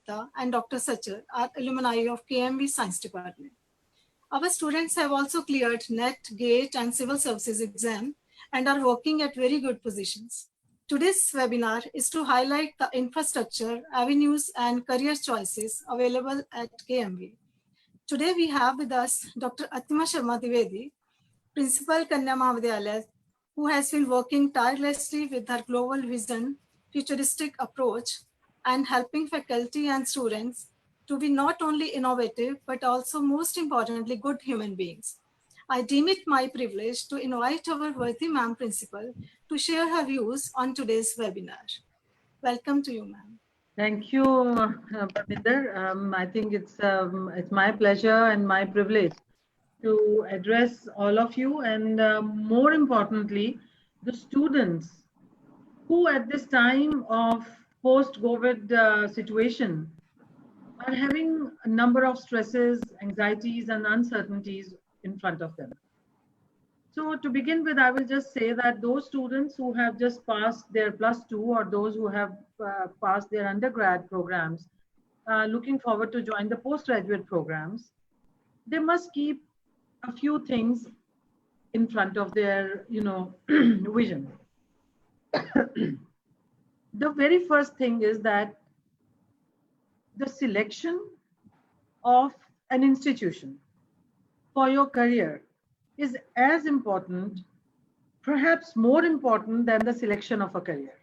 Gupta and Dr. Sachar are alumni of KMV Science Department. Our students have also cleared NET, GATE, and Civil Services exam and are working at very good positions. Today's webinar is to highlight the infrastructure, avenues, and career choices available at KMV. Today we have with us Dr. Atima Sharma Dwivedi, Principal Kanya Mahavidyalaya, who has been working tirelessly with her global vision, futuristic approach, and helping faculty and students to be not only innovative, but also most importantly, good human beings. I deem it my privilege to invite our worthy ma'am principal to share her views on today's webinar. Welcome to you, ma'am. Thank you, Parminder. I think it's my pleasure and my privilege to address all of you, and more importantly, the students who at this time of post-COVID situation are having a number of stresses, anxieties, and uncertainties in front of them. So to begin with, I will just say that those students who have just passed their +2 or those who have passed their undergrad programs, looking forward to join the postgraduate programs, they must keep a few things in front of their, vision. The very first thing is that the selection of an institution for your career is as important, perhaps more important than the selection of a career.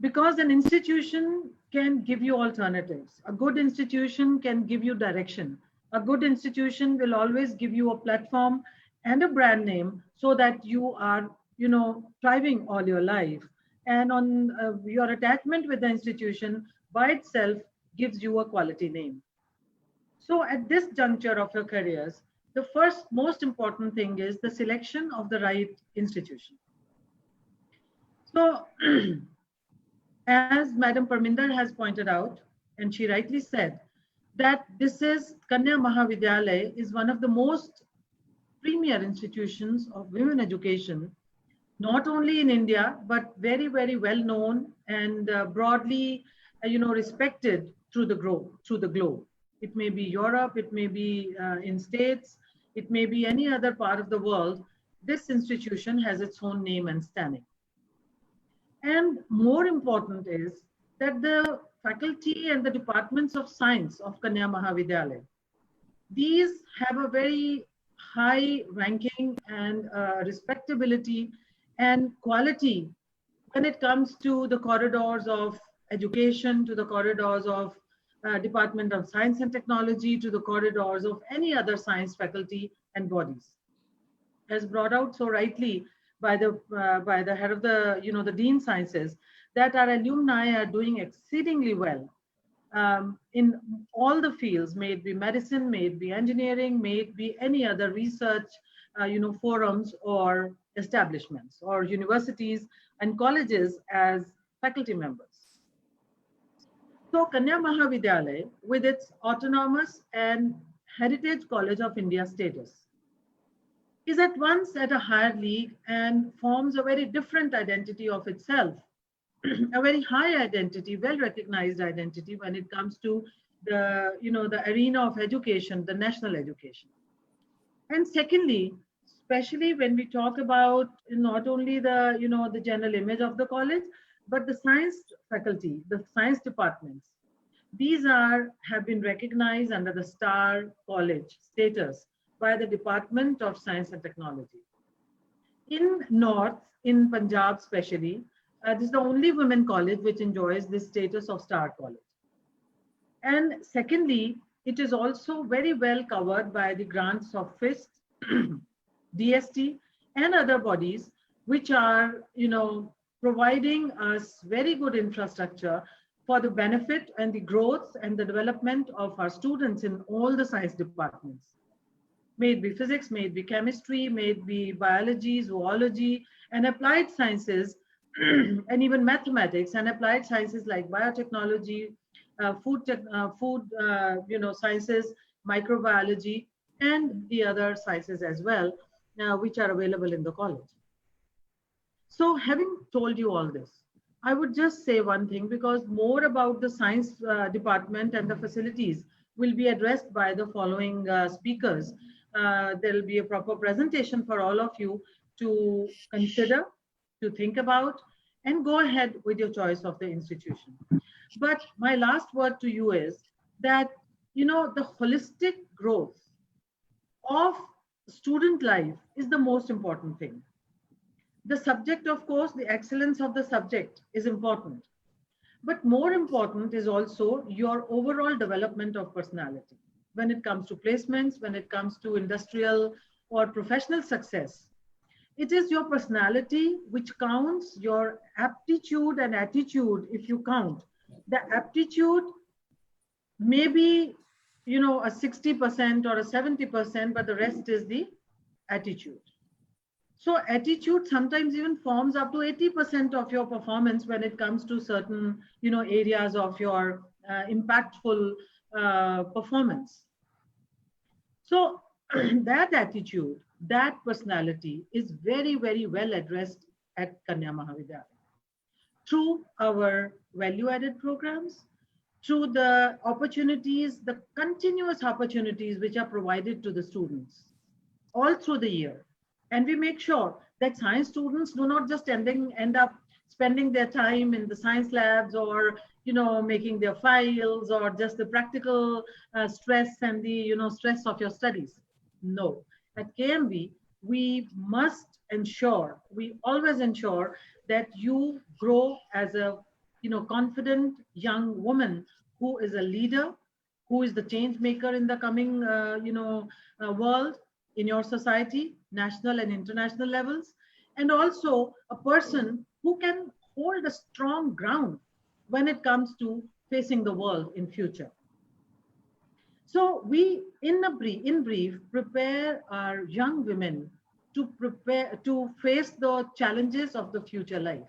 Because an institution can give you alternatives. A good institution can give you direction. A good institution will always give you a platform and a brand name so that you are, thriving all your life. And on your attachment with the institution by itself gives you a quality name. So at this juncture of your careers, the first most important thing is the selection of the right institution. So as Madam Parminder has pointed out, and she rightly said, that this is Kanya Mahavidyalaya is one of the most premier institutions of women education, not only in India, but very, very well known and broadly, respected through the globe. It may be Europe, it may be in States, it may be any other part of the world. This institution has its own name and standing. And more important is that the faculty and the departments of science of Kanya Mahavidyalaya, these have a very high ranking and respectability and quality when it comes to the corridors of education, to the corridors of Department of Science and Technology, to the corridors of any other science faculty and bodies. As brought out so rightly by the head of the Dean Sciences, that our alumni are doing exceedingly well in all the fields, may it be medicine, may it be engineering, may it be any other research, forums or establishments or universities and colleges as faculty members. So Kanya Mahavidyalaya, with its autonomous and Heritage College of India status, is at once at a higher league and forms a very different identity of itself, a very high identity, well-recognized identity when it comes to the arena of education, the national education. And secondly, especially when we talk about not only the general image of the college, but the science faculty, the science departments, these have been recognized under the Star College status by the Department of Science and Technology. In North, in Punjab especially, this is the only women college which enjoys this status of Star College. And secondly, it is also very well covered by the grants of FIST, DST, and other bodies, which are, providing us very good infrastructure for the benefit and the growth and the development of our students in all the science departments. May it be physics, may it be chemistry, may it be biology, zoology, and applied sciences, and even mathematics and applied sciences like biotechnology, food sciences, microbiology, and the other sciences as well, which are available in the college. So having told you all this, I would just say one thing, because more about the science department and the facilities will be addressed by the following speakers. There will be a proper presentation for all of you to consider, to think about, and go ahead with your choice of the institution. But my last word to you is that, the holistic growth of student life is the most important thing. The subject, of course, the excellence of the subject is important. But more important is also your overall development of personality. When it comes to placements, when it comes to industrial or professional success, it is your personality which counts, your aptitude and attitude, if you count. The aptitude may be, a 60% or a 70%, but the rest is the attitude. So attitude sometimes even forms up to 80% of your performance when it comes to certain, areas of your impactful performance. So that attitude, that personality is very, very well addressed at Kanya Mahavidyalaya through our value-added programs, through the opportunities, the continuous opportunities which are provided to the students all through the year. And we make sure that science students do not just end up spending their time in the science labs or, making their files or just the practical stress and the, stress of your studies. No, at KMV, we must ensure, we always ensure that you grow as a, confident young woman who is a leader, who is the change maker in the coming, world, in your society, national and international levels, and also a person who can hold a strong ground when it comes to facing the world in future. So we, in brief, prepare our young women to face the challenges of the future life.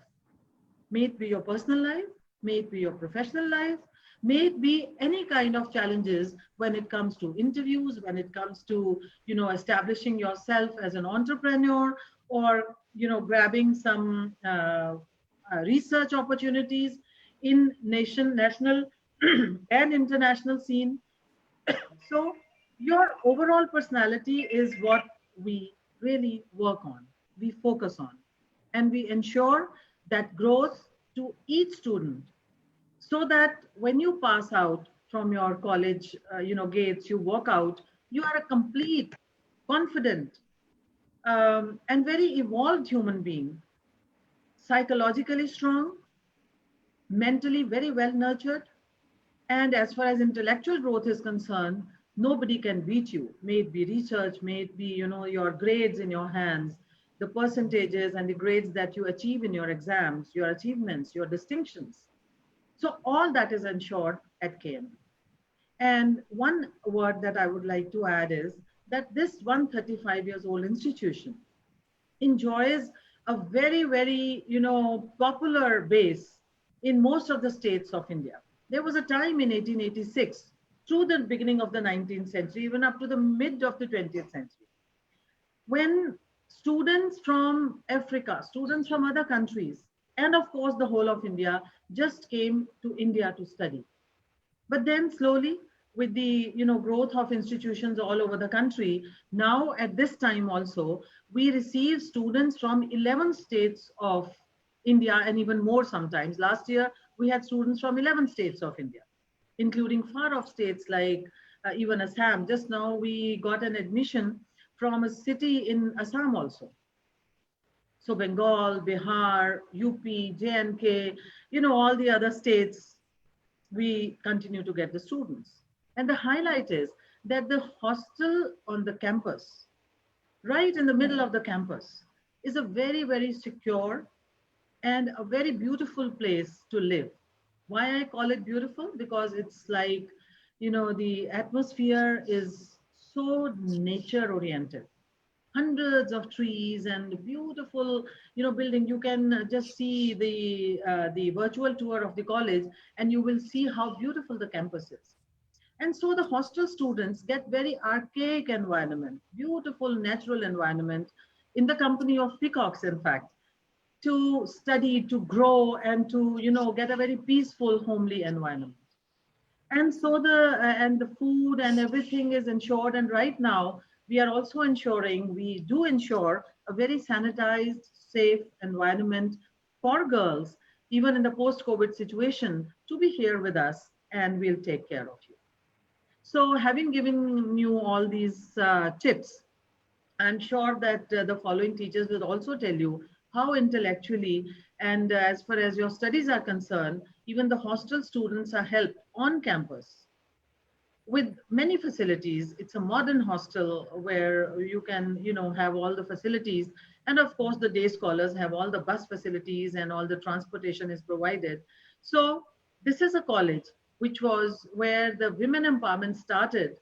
May it be your personal life, may it be your professional life, may it be any kind of challenges when it comes to interviews, when it comes to, establishing yourself as an entrepreneur, or, grabbing some research opportunities in national and international scene. So your overall personality is what we really work on, we focus on, and we ensure that growth to each student, so that when you pass out from your college, gates, you walk out, you are a complete, confident, and very evolved human being, psychologically strong, mentally very well nurtured, and as far as intellectual growth is concerned, nobody can beat you. May it be research, may it be, your grades in your hands, the percentages and the grades that you achieve in your exams, your achievements, your distinctions. So all that is ensured at KM. And one word that I would like to add is that this 135 years old institution enjoys a very, very, popular base in most of the states of India. There was a time in 1886, through the beginning of the 19th century, even up to the mid of the 20th century, when students from Africa, students from other countries, and of course the whole of India just came to India to study. But then slowly, with the growth of institutions all over the country, now at this time also, we receive students from 11 states of India, and even more sometimes. Last year, we had students from 11 states of India, including far off states like even Assam. Just now, we got an admission from a city in Assam also. So Bengal, Bihar, UP, J&K, all the other states, we continue to get the students. And the highlight is that the hostel on the campus, right in the middle of the campus, is a very, very secure and a very beautiful place to live. Why I call it beautiful? Because it's like, the atmosphere is so nature oriented. Hundreds of trees and beautiful, building. You can just see the virtual tour of the college, and you will see how beautiful the campus is. And so the hostel students get very archaic environment, beautiful natural environment in the company of peacocks, in fact, to study, to grow, and to, get a very peaceful, homely environment. And so the food and everything is ensured. And right now we are also we do ensure a very sanitized, safe environment for girls, even in the post-COVID situation, to be here with us, and we'll take care of you. So having given you all these tips, I'm sure that the following teachers will also tell you how intellectually and as far as your studies are concerned, even the hostel students are helped on campus with many facilities. It's a modern hostel where you can, have all the facilities. And of course, the day scholars have all the bus facilities and all the transportation is provided. So this is a college which was where the women empowerment started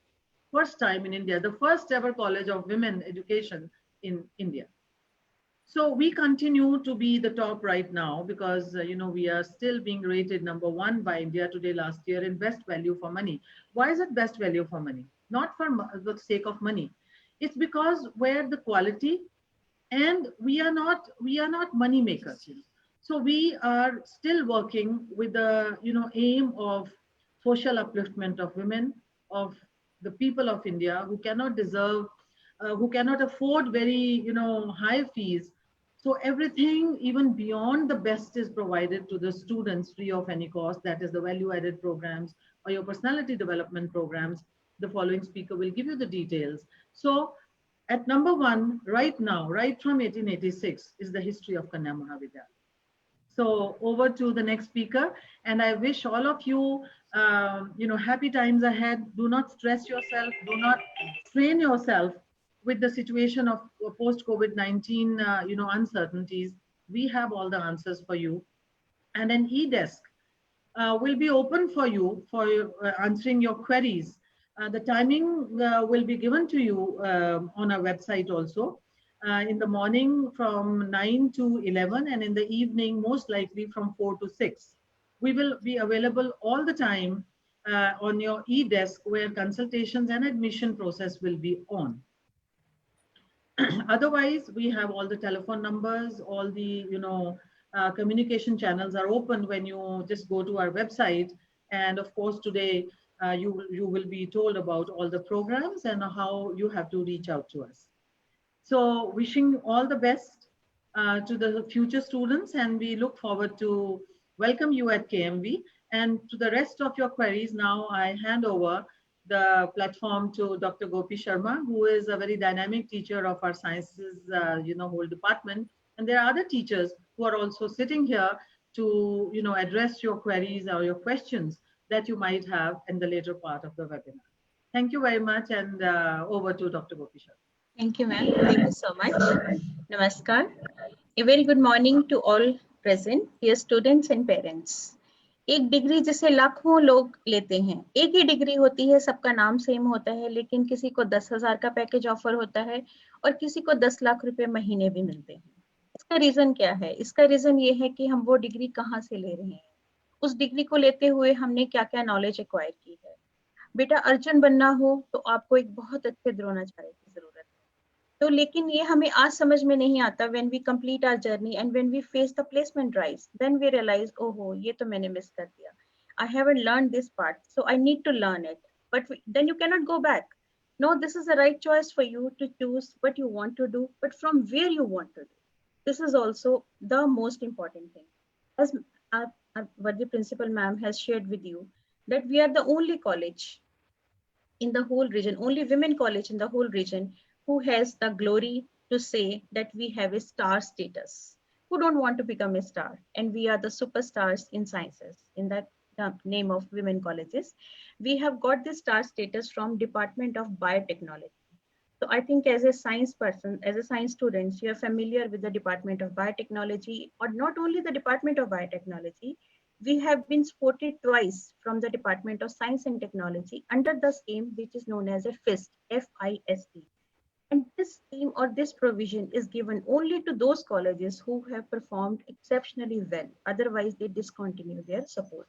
first time in India, the first ever college of women education in India. So we continue to be the top right now because we are still being rated #1 by India Today last year in best value for money. Why is it best value for money? Not for the sake of money. It's because where the quality, and we are not money makers. So we are still working with the aim of social upliftment of women, of the people of India who cannot deserve, who cannot afford very high fees. So everything, even beyond the best, is provided to the students free of any cost. That is the value-added programs or your personality development programs. The following speaker will give you the details. So at #1 right now, right from 1886, is the history of Kanya Mahavidyalaya. So over to the next speaker, and I wish all of you, happy times ahead. Do not stress yourself. Do not strain yourself with the situation of post-COVID-19, uncertainties. We have all the answers for you, and an e-desk will be open for you for answering your queries. The timing will be given to you on our website also. In the morning from 9 to 11, and in the evening most likely from 4 to 6. We will be available all the time on your e-desk, where consultations and admission process will be on. Otherwise, we have all the telephone numbers, all the communication channels are open when you just go to our website. And of course, today you will be told about all the programs and how you have to reach out to us. So wishing all the best to the future students, and we look forward to welcome you at KMV. And to the rest of your queries, now I hand over the platform to Dr. Gopi Sharma, who is a very dynamic teacher of our sciences, whole department. And there are other teachers who are also sitting here to, address your queries or your questions that you might have in the later part of the webinar. Thank you very much, and over to Dr. Gopi Sharma. Thank you, ma'am. Thank you so much. Namaskar. A very good morning to all present, dear students and parents. एक degree जिसे लाखों लोग लेते हैं, एक ही degree होती है, सबका नाम सेम होता है, लेकिन किसी को 10,000 का पैकेज ऑफर होता है और किसी को 10 लाख रुपए महीने भी मिलते हैं। इसका रीजन क्या है? इसका रीजन ये है कि हम वो डिग्री कहाँ से ले रहे हैं, उस डिग्री को लेते हुए हमने क्या क्या नॉलेज एक्वायर की है। बेटा अर्जुन बनना हो तो आपको एक बहुत अच्छे द्रोणाचार्य की जरूरत है, तो लेकिन ये हमें आज समझ में नहीं आता। When we complete our journey and when we face the placement drives, then we realise ओहो ये तो मैंने मिस कर दिया, I haven't learn this part, so I need to learn it, but then you can not go back. No, this is the right choice for you to choose what you want to do, but from where you want to do. This is also the most important thing. As what the principal ma'am has shared with you, that we are the only college in the whole region, only women college in the whole region who has the glory to say that we have a star status. Who don't want to become a star? And we are the superstars in sciences in that name of women colleges. We have got this star status from Department of Biotechnology. So I think as a science person, as a science student, you are familiar with the Department of Biotechnology, or not only the Department of Biotechnology, we have been supported twice from the Department of Science and Technology under the scheme which is known as a FIST, F-I-S-T. And this scheme or this provision is given only to those colleges who have performed exceptionally well. Otherwise, they discontinue their support.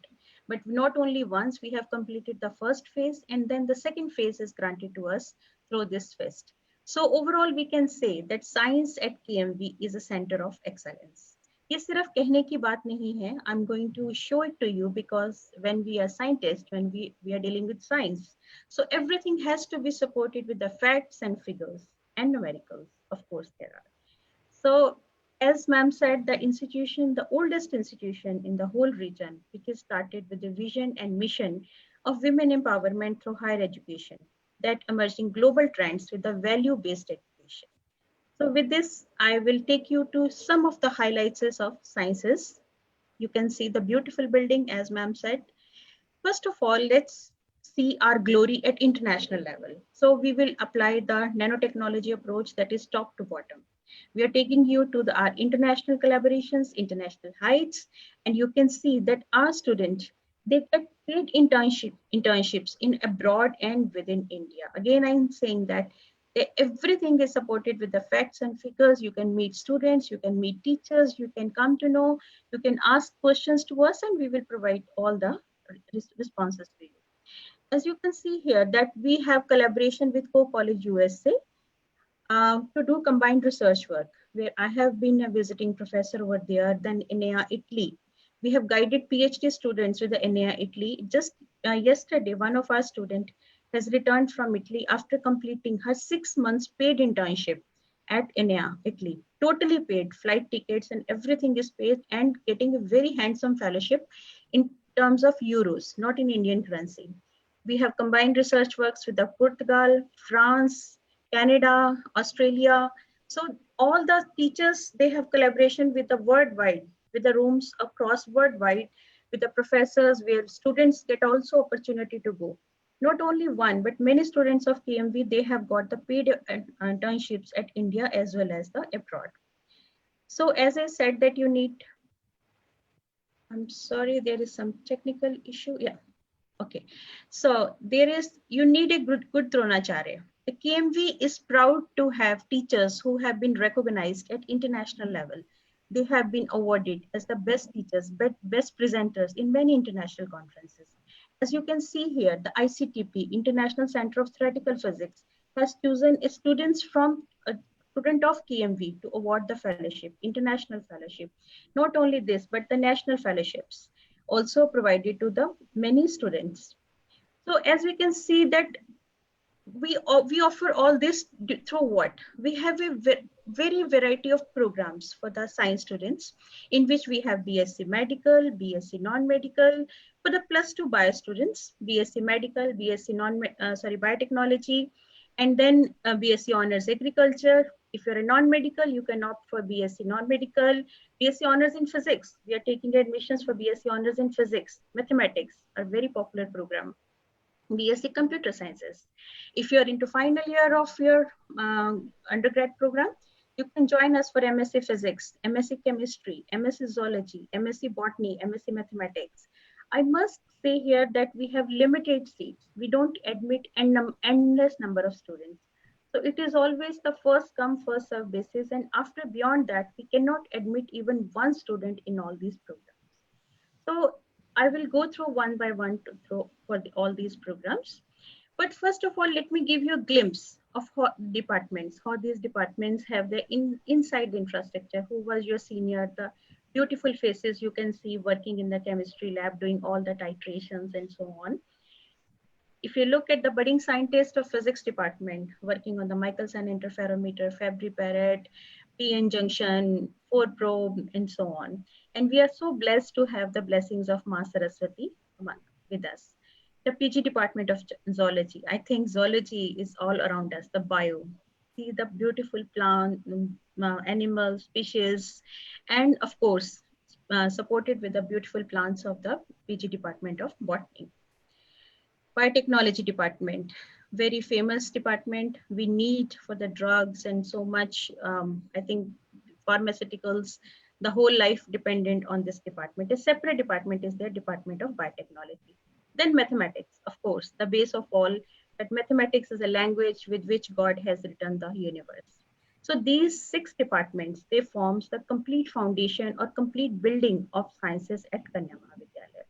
But not only once, we have completed the first phase, and then the second phase is granted to us through this FIST. So overall, we can say that science at KMV is a center of excellence. ये सिर्फ कहने की बात नहीं है. I'm going to show it to you because when we are scientists, when we are dealing with science, so everything has to be supported with the facts and figures and numericals. Of course, there are. So, as ma'am said, the institution, the oldest institution in the whole region, which is started with the vision and mission of women empowerment through higher education, that emerging global trends with the value-based education. So with this, I will take you to some of the highlights of sciences. You can see the beautiful building, as ma'am said. First of all, let's see our glory at international level. So we will apply the nanotechnology approach, that is top to bottom. We are taking you to our international collaborations, international heights, and you can see that our students, they get paid internships in abroad and within India. Again, I'm saying that everything is supported with the facts and figures. You can meet students, you can meet teachers, you can come to know, you can ask questions to us, and we will provide all the responses to you. As you can see here, that we have collaboration with Co-College USA to do combined research work, where I have been a visiting professor over there, then ENEA Italy. We have guided PhD students with the ENEA Italy. Just yesterday, one of our students has returned from Italy after completing her 6 months paid internship at ENEA Italy. Totally paid, flight tickets and everything is paid, and getting a very handsome fellowship in terms of euros, not in Indian currency. We have combined research works with the Portugal, France, Canada, Australia. So all the teachers, they have collaboration with the worldwide, with the rooms across worldwide, with the professors, where students get also opportunity to go. Not only one, but many students of KMV, they have got the paid internships at India as well as the abroad. So as I said that you need, I'm sorry, there is some technical issue. Yeah, okay. So you need a good Dronacharya. The KMV is proud to have teachers who have been recognized at international level. They have been awarded as the best teachers, best presenters in many international conferences. As you can see here, the ICTP, International Center of Theoretical Physics, has chosen students from a student of KMV to award the fellowship, international fellowship. Not only this, but the national fellowships also provided to the many students. So as we can see that we offer all this through what? We have a very variety of programs for the science students, in which we have BSc Medical, BSc Non-Medical, for the +2 bio students, BSc Medical, BSc Biotechnology, and then BSc Honors Agriculture. If you're a non-medical, you can opt for BSc Non-Medical, BSc Honors in Physics. We are taking admissions for BSc Honors in Physics. Mathematics, a very popular program. BSc Computer Sciences. If you're into final year of your undergrad program, you can join us for MSc Physics, MSc Chemistry, MSc Zoology, MSc Botany, MSc Mathematics. I must say here that we have limited seats. We don't admit endless number of students. So it is always the first come, first serve basis. And after beyond that, we cannot admit even one student in all these programs. So I will go through one by one for all these programs. But first of all, let me give you a glimpse of how these departments have their inside infrastructure. Who was your senior, the beautiful faces you can see working in the chemistry lab, doing all the titrations and so on. If you look at the budding scientist of physics department, working on the Michelson interferometer, Fabry-Perot, PN junction, 4 probe, and so on. And we are so blessed to have the blessings of Ma Saraswati with us. The PG department of zoology. I think zoology is all around us, the bio. See the beautiful plant, animal species, and of course, supported with the beautiful plants of the PG department of botany. Biotechnology department, very famous department. We need for the drugs and so much, I think pharmaceuticals, the whole life dependent on this department. A separate department is the Department of Biotechnology. Then mathematics, of course, the base of all, that mathematics is a language with which God has written the universe. So these 6 departments, they forms the complete foundation or complete building of sciences at Kanya Mahavidyalaya.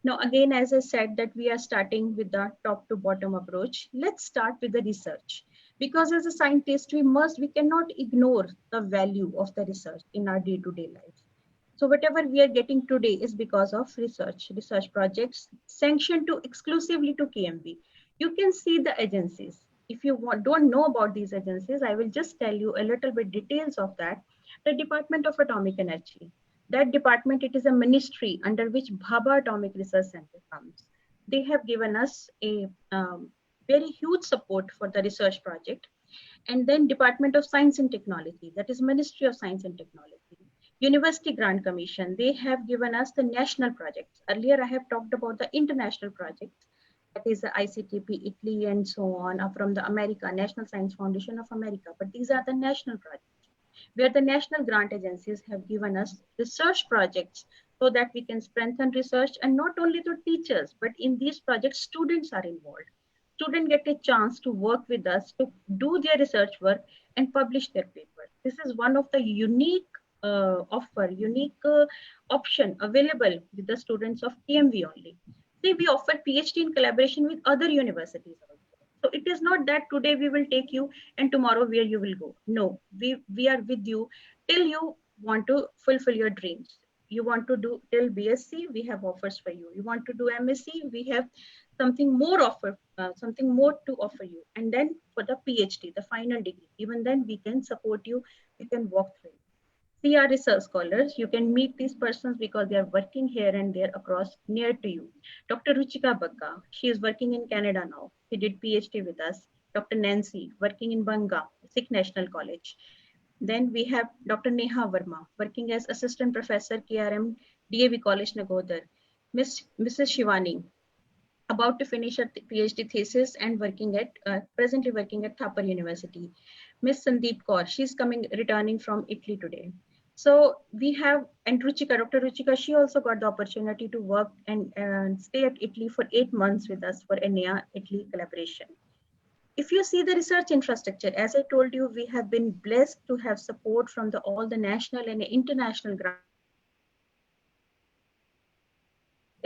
Now, again, as I said that we are starting with the top to bottom approach, let's start with the research. Because as a scientist, we cannot ignore the value of the research in our day-to-day life. So whatever we are getting today is because of research projects sanctioned to exclusively to KMV. You can see the agencies. If you don't know about these agencies, I will just tell you a little bit details of that. The Department of Atomic Energy. That department, it is a ministry under which Bhabha Atomic Research Center comes. They have given us a very huge support for the research project. And then Department of Science and Technology, that is Ministry of Science and Technology. University Grant Commission, they have given us the national projects. Earlier, I have talked about the international projects, that is the ICTP, Italy, and so on, from the America, National Science Foundation of America. But these are the national projects, where the national grant agencies have given us research projects so that we can strengthen research, and not only the teachers, but in these projects, students are involved. Students get a chance to work with us to do their research work and publish their paper. This is one of the unique option available with the students of KMV only. See, we offer PhD in collaboration with other universities also. So it is not that today we will take you and tomorrow where you will go. No, we are with you till you want to fulfill your dreams. You want to do till BSc, we have offers for you. You want to do MSc, we have something more to offer you. And then for the PhD, the final degree, even then we can support you, we can walk through. See our research scholars, you can meet these persons because they are working here and there across near to you. Dr. Ruchika Bagga, she is working in Canada now. She did PhD with us. Dr. Nancy, working in Banga, Sikh National College. Then we have Dr. Neha Verma, working as Assistant Professor, KRM, DAV College, Nagodar. Mrs. Shivani, about to finish her PhD thesis and presently working at Thapar University. Miss Sandeep Kaur, she's returning from Italy today. So we have, and Dr. Ruchika, she also got the opportunity to work and stay at Italy for 8 months with us for ENEA Italy collaboration. If you see the research infrastructure, as I told you, we have been blessed to have support from all the national and international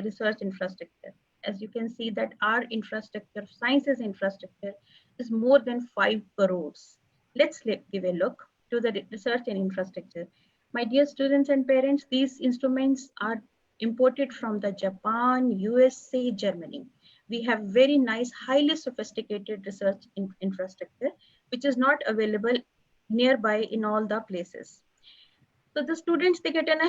research infrastructure. As you can see that our infrastructure, sciences infrastructure, is more than 5 crores. Let's give a look to the research and infrastructure. My dear students and parents, these instruments are imported from the Japan, USA, Germany. We have very nice, highly sophisticated research infrastructure, which is not available nearby in all the places. So the students, they get an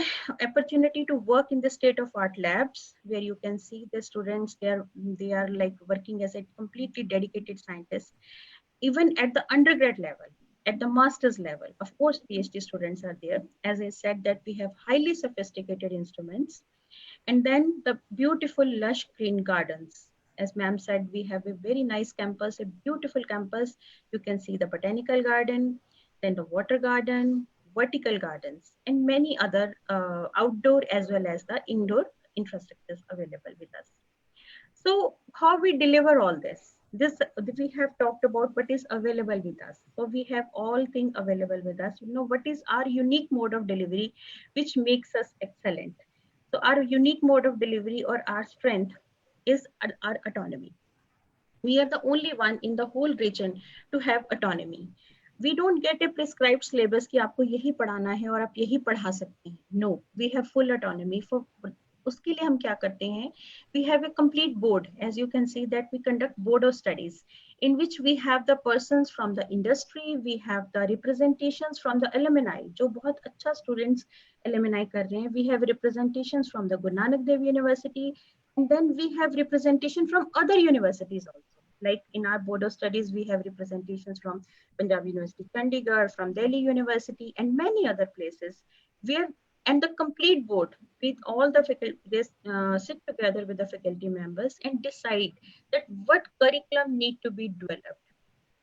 opportunity to work in the state-of-art labs, where you can see the students, they are like working as a completely dedicated scientist, even at the undergrad level, at the master's level. Of course, PhD students are there. As I said, that we have highly sophisticated instruments. And then the beautiful lush green gardens. As ma'am said, we have a very nice campus, a beautiful campus. You can see the botanical garden, then the water garden, vertical gardens, and many other outdoor as well as the indoor infrastructures available with us. So how we deliver all this? This we have talked about what is available with us. So we have all things available with us. You know, what is our unique mode of delivery, which makes us excellent. So our unique mode of delivery or our strength is our autonomy. We are the only one in the whole region to have autonomy. We don't get a prescribed syllabus कि आपको यही पढ़ाना है और आप यही पढ़ा सकते हैं. No, we have full autonomy. For उसके लिए हम क्या करते हैं? We have a complete board. As you can see that we conduct board of studies in which we have the persons from the industry, we have the representations from the alumni, जो बहुत अच्छा students alumni कर रहे हैं. We have representations from the Guru Nanak Dev University, and then we have representation from other universities also. Like in our board of studies, we have representations from Punjab University, Chandigarh, from Delhi University, and many other places. And the complete board with all the faculty, they sit together with the faculty members and decide that what curriculum need to be developed.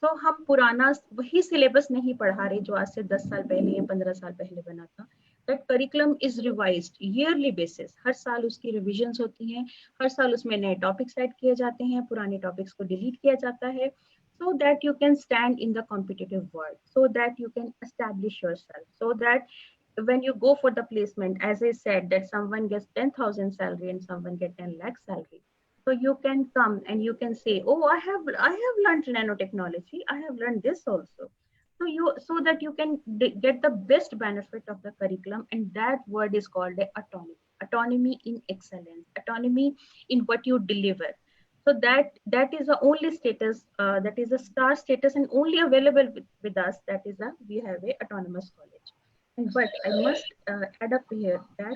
So हम पुराना वही syllabus नहीं पढ़ा रहे जो आज से 10 साल पहले या 15 साल पहले बना था. That curriculum is revised yearly basis. हर साल उसकी revisions होती हैं, हर साल उसमें नए topics add किए जाते हैं, पुराने topics को delete किया जाता है, so that you can stand in the competitive world, so that you can establish yourself, so that when you go for the placement, as I said, that someone gets 10,000 salary and someone gets 10 lakh salary. So you can come and you can say, oh, I have learned nanotechnology. I have learned this also. so that you can get the best benefit of the curriculum, and that word is called autonomy in excellence, autonomy in what you deliver. So that is the only status, that is a star status, and only available with us. That is we have a autonomous college. But I must add up here that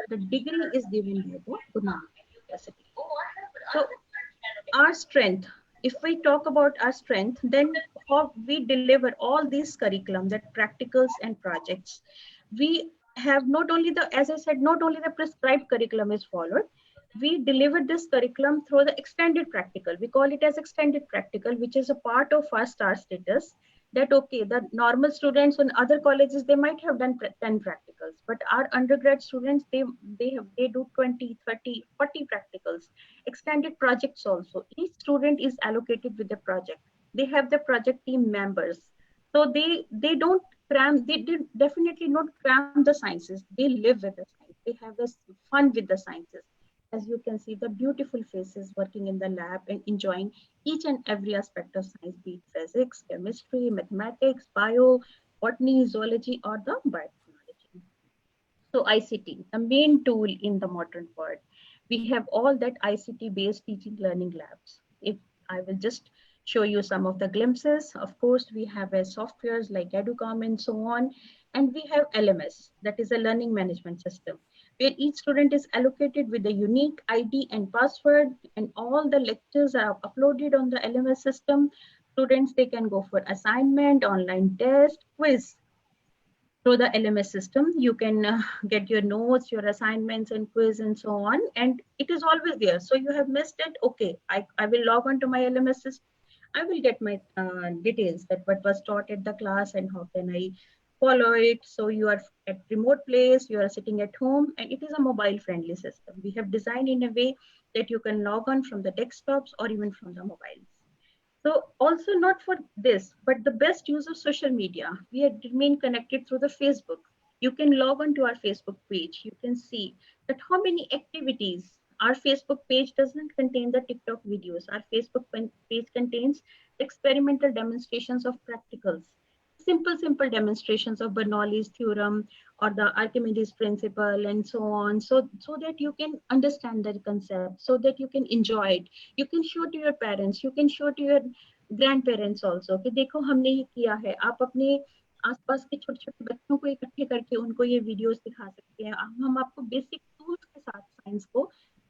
the degree is given by the Guru Nanak University. So our strength, if we talk about our strength, then how we deliver all these curriculum, that practicals and projects, we have not only the, as I said, not only the prescribed curriculum is followed, we deliver this curriculum through the extended practical. We call it as extended practical, which is a part of our star status. That okay, the normal students in other colleges, they might have done 10 practicals, but our undergrad students, they do 20, 30, 40 practicals. Extended projects also. Each student is allocated with the project. They have the project team members. So they don't cram, they did definitely not cram the sciences. They live with the science. They have this fun with the sciences. As you can see, the beautiful faces working in the lab and enjoying each and every aspect of science, be it physics, chemistry, mathematics, bio, botany, zoology, or the biotechnology. So ICT, the main tool in the modern world. We have all that ICT-based teaching learning labs. If I will just show you some of the glimpses, of course, we have softwares like Educom and so on, and we have LMS, that is a learning management system, where each student is allocated with a unique ID and password, and all the lectures are uploaded on the LMS system. Students, they can go for assignment, online test, quiz. Through the LMS system, you can get your notes, your assignments and quiz and so on, and it is always there. So you have missed it, okay, I will log on to my LMS system. I will get my details, that what was taught at the class and how can I follow it. So you are at remote place, you are sitting at home, and it is a mobile friendly system. We have designed in a way that you can log on from the desktops or even from the mobiles. So also not for this, but the best use of social media. We remain connected through the Facebook. You can log on to our Facebook page. You can see that how many activities. Our Facebook page doesn't contain the TikTok videos. Our Facebook page contains experimental demonstrations of practicals. Simple demonstrations of Bernoulli's theorem or the Archimedes principle and so on. So that you can understand the concept, so that you can enjoy it. You can show to your parents, you can show to your grandparents also कि देखो हमने ये किया है. आप अपने आसपास के छोटे छोटे बच्चों को इकट्ठे करके उनको ये वीडियोस दिखा सकते हैं. हम आपको बेसिक टूल्स के साथ साइंस को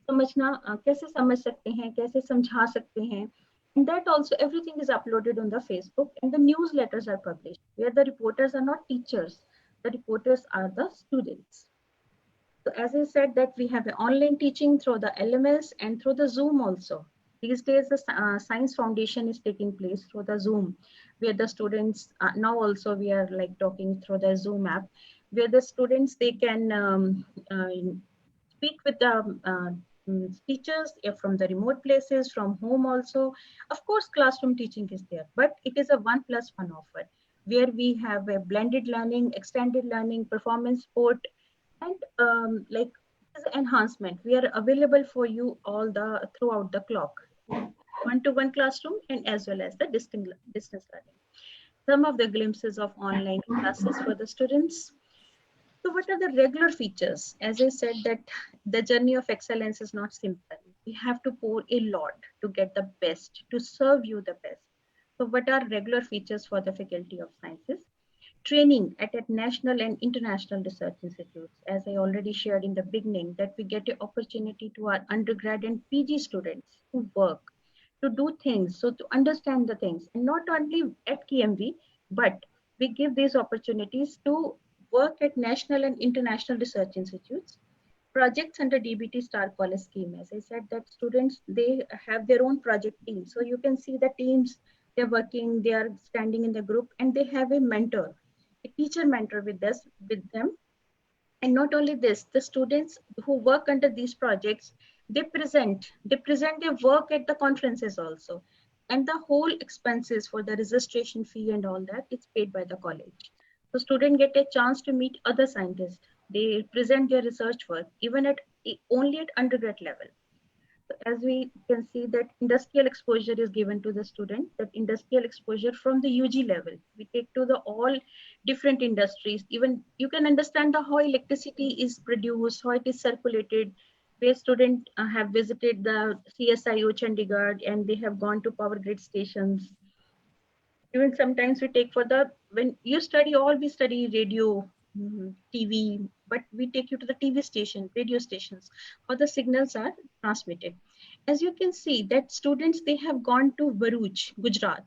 समझना कैसे समझ सकते हैं, कैसे समझा सकते हैं. And that also, everything is uploaded on the Facebook, and the newsletters are published, where the reporters are not teachers, the reporters are the students. So as I said, that we have an online teaching through the LMS and through the Zoom also. These days, the Science Foundation is taking place through the Zoom, where the students, now also we are like talking through the Zoom app, where the students, they can speak with the teachers from the remote places, from home also. Of course, classroom teaching is there, but it is a 1+1 offer, where we have a blended learning, extended learning, performance support, and like enhancement. We are available for you all throughout the clock, one-to-one classroom and as well as the distance learning. Some of the glimpses of online classes for the students. So what are the regular features? As I said, that the journey of excellence is not simple. We have to pour a lot to get the best, to serve you the best. So what are regular features for the Faculty of Sciences? Training at national and international research institutes. As I already shared in the beginning, that we get an opportunity to our undergrad and PG students to work, to do things, so to understand the things, and not only at KMV, but we give these opportunities to work at national and international research institutes, projects under DBT Star College scheme. As I said, that students, they have their own project team. So you can see the teams, they're working, they are standing in the group, and they have a mentor, a teacher mentor with them. And not only this, the students who work under these projects, they present their work at the conferences also. And the whole expenses for the registration fee and all that, it's paid by the college. So students get a chance to meet other scientists. They present their research work, even only at undergrad level. As we can see that industrial exposure is given to the student, that industrial exposure from the UG level. We take to the all different industries. Even you can understand the how electricity is produced, how it is circulated, where students have visited the CSIO Chandigarh and they have gone to power grid stations. Even sometimes we take for the, when you study, all we study radio, TV, but we take you to the TV station, radio stations, how the signals are transmitted. As you can see that students, they have gone to Bharuch, Gujarat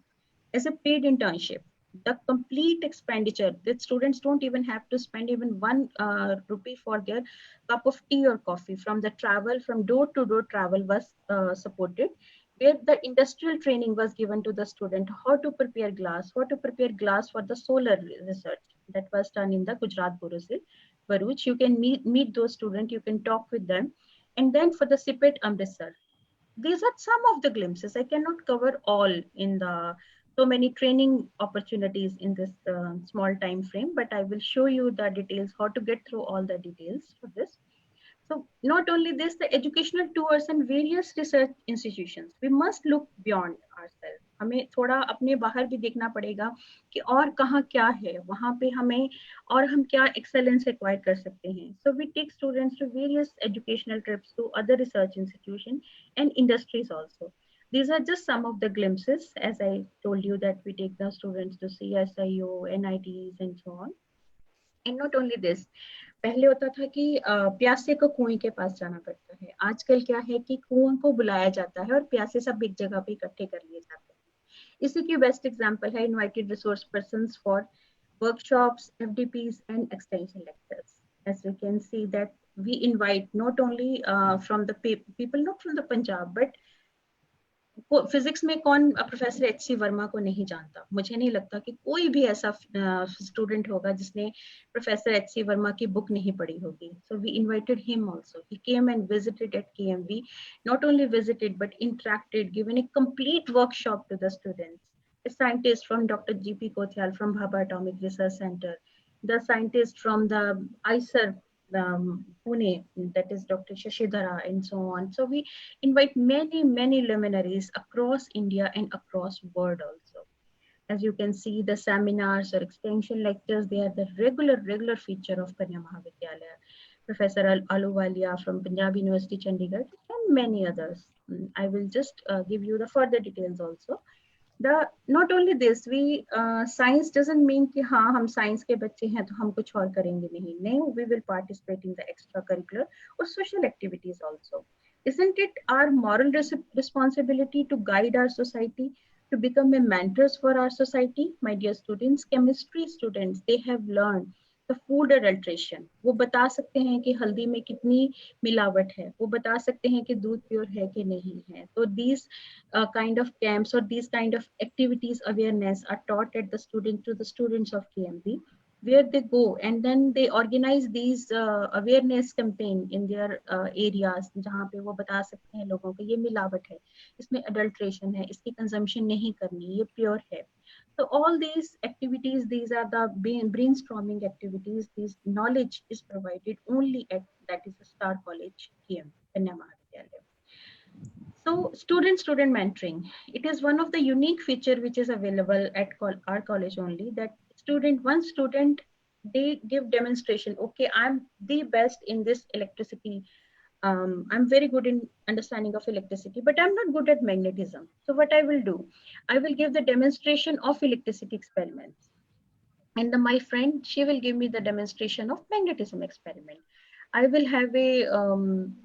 as a paid internship. The complete expenditure that students don't even have to spend even one rupee for their cup of tea or coffee. From the travel, from door to door travel was supported, where the industrial training was given to the student, how to prepare glass, for the solar research that was done in the Gujarat Borosil, Bharuch. You can meet those students, you can talk with them. And then for the CPET Amritsar, these are some of the glimpses. I cannot cover all in the so many training opportunities in this small time frame, but I will show you the details, how to get through all the details for this. So not only this, the educational tours and various research institutions, we must look beyond ourselves. हमें थोड़ा अपने बाहर भी देखना पड़ेगा कि और कहाँ क्या है, वहाँ पे हमें और हम क्या excellence acquire कर सकते हैं. So we take students to various educational trips to other research institutions and industries also. These are just some of the glimpses. As I told you that we take the students to CSIO, NITs and so on. And not only this, पहले होता था कि प्यासे को कुएं के पास जाना पड़ता है. आजकल क्या है कि कुआं को बुलाया जाता है और प्यासे सब एक जगह पे इकट्ठे कर लिए जाते हैं. इसी की बेस्ट एग्जांपल है invited resource persons for workshops, FDPs and extension lectures. As you can see that we invite not only from the people, not from the Punjab, but physics में कौन प्रोफेसर एच.सी. वर्मा को नहीं जानता. मुझे नहीं लगता कि कोई भी ऐसा स्टूडेंट होगा जिसने प्रोफेसर एच.सी. वर्मा की बुक नहीं पढ़ी होगी. So we invited him also. He came and visited at KMV. Not only visited but interacted, given a complete workshop to the students. A scientist from Dr. G.P. Kothyal from Bhabha Atomic Research Center, the scientist from the ICER Pune, that is Dr. Shashidhara and so on. So we invite many luminaries across India and across world also. As you can see, the seminars or extension lectures, they are the regular feature of Kanya Mahavidyalaya. Professor Aluwalia from Punjab University, Chandigarh, and many others. I will just give you the further details also. Not only this, we science doesn't mean कि हाँ हम science के बच्चे हैं तो हम कुछ और करेंगे नहीं. No, we will participate in the extracurricular or social activities also. Isn't it our moral responsibility to guide our society, to become a mentors for our society? My dear students, chemistry students, they have learned the food adulteration. वो बता सकते हैं कि हल्दी में कितनी मिलावट है, वो बता सकते हैं कि दूध प्योर है कि नहीं है. तो these kind of camps or these kind of activities, awareness are taught at the students of KMB, where they go and then they organize these awareness campaign in their areas, जहाँ पे वो बता सकते हैं लोगों को ये मिलावट है, इसमें adulteration है, इसकी consumption नहीं करनी, ये pure है. So all these activities, these are the brainstorming activities. This knowledge is provided only at, that is the Star College, KM, Kanya Mahavidyalaya. So student mentoring, it is one of the unique feature which is available at our college only, that one student, they give demonstration. Okay, I'm the best in this electricity. I'm very good in understanding of electricity, but I'm not good at magnetism. So what I will do, I will give the demonstration of electricity experiments. And my friend, she will give me the demonstration of magnetism experiment. I will have a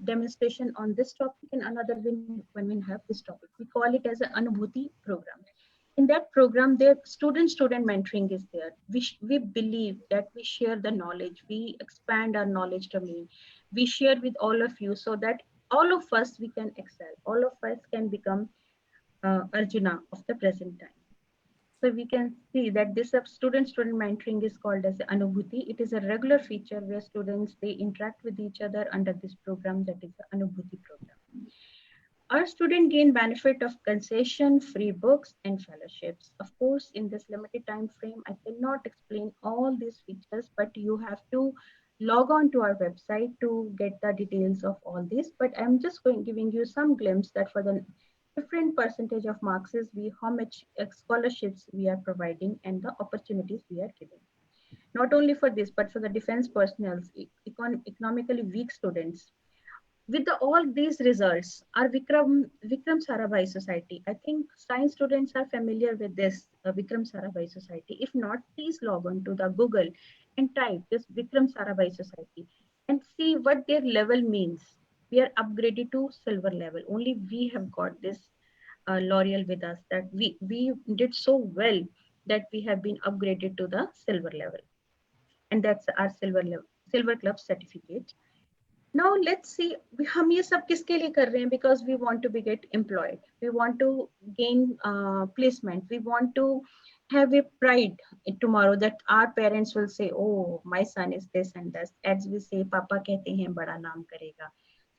demonstration on this topic and another when we have this topic. We call it as an Anubhuti program. In that program, their student mentoring is there. We believe that we share the knowledge, we expand our knowledge domain, we share with all of you so that all of us, we can excel, all of us can become Arjuna of the present time. So we can see that this student mentoring is called as Anubhuti. It is a regular feature where students, they interact with each other under this program, that is the Anubhuti program. Our students gain benefit of concession, free books, and fellowships. Of course, in this limited time frame, I cannot explain all these features, but you have to log on to our website to get the details of all this, but I'm just giving you some glimpse that for the different percentage of marks is how much scholarships we are providing and the opportunities we are giving. Not only for this, but for the defense personnel, economically weak students. With all these results, our Vikram Sarabhai Society, I think science students are familiar with this Vikram Sarabhai Society. If not, please log on to the Google and type this Vikram Sarabhai Society and see what their level means. We are upgraded to silver level. Only we have got this laurel with us, that we did so well that we have been upgraded to the silver level. And that's our silver club certificate. Now let's see, हम ये सब किसके लिए कर रहे हैं? Because we want to be get employed, we want to gain placement, we want to have a pride tomorrow that our parents will say, oh, my son is this and that, as we say, पापा कहते हैं बड़ा नाम करेगा.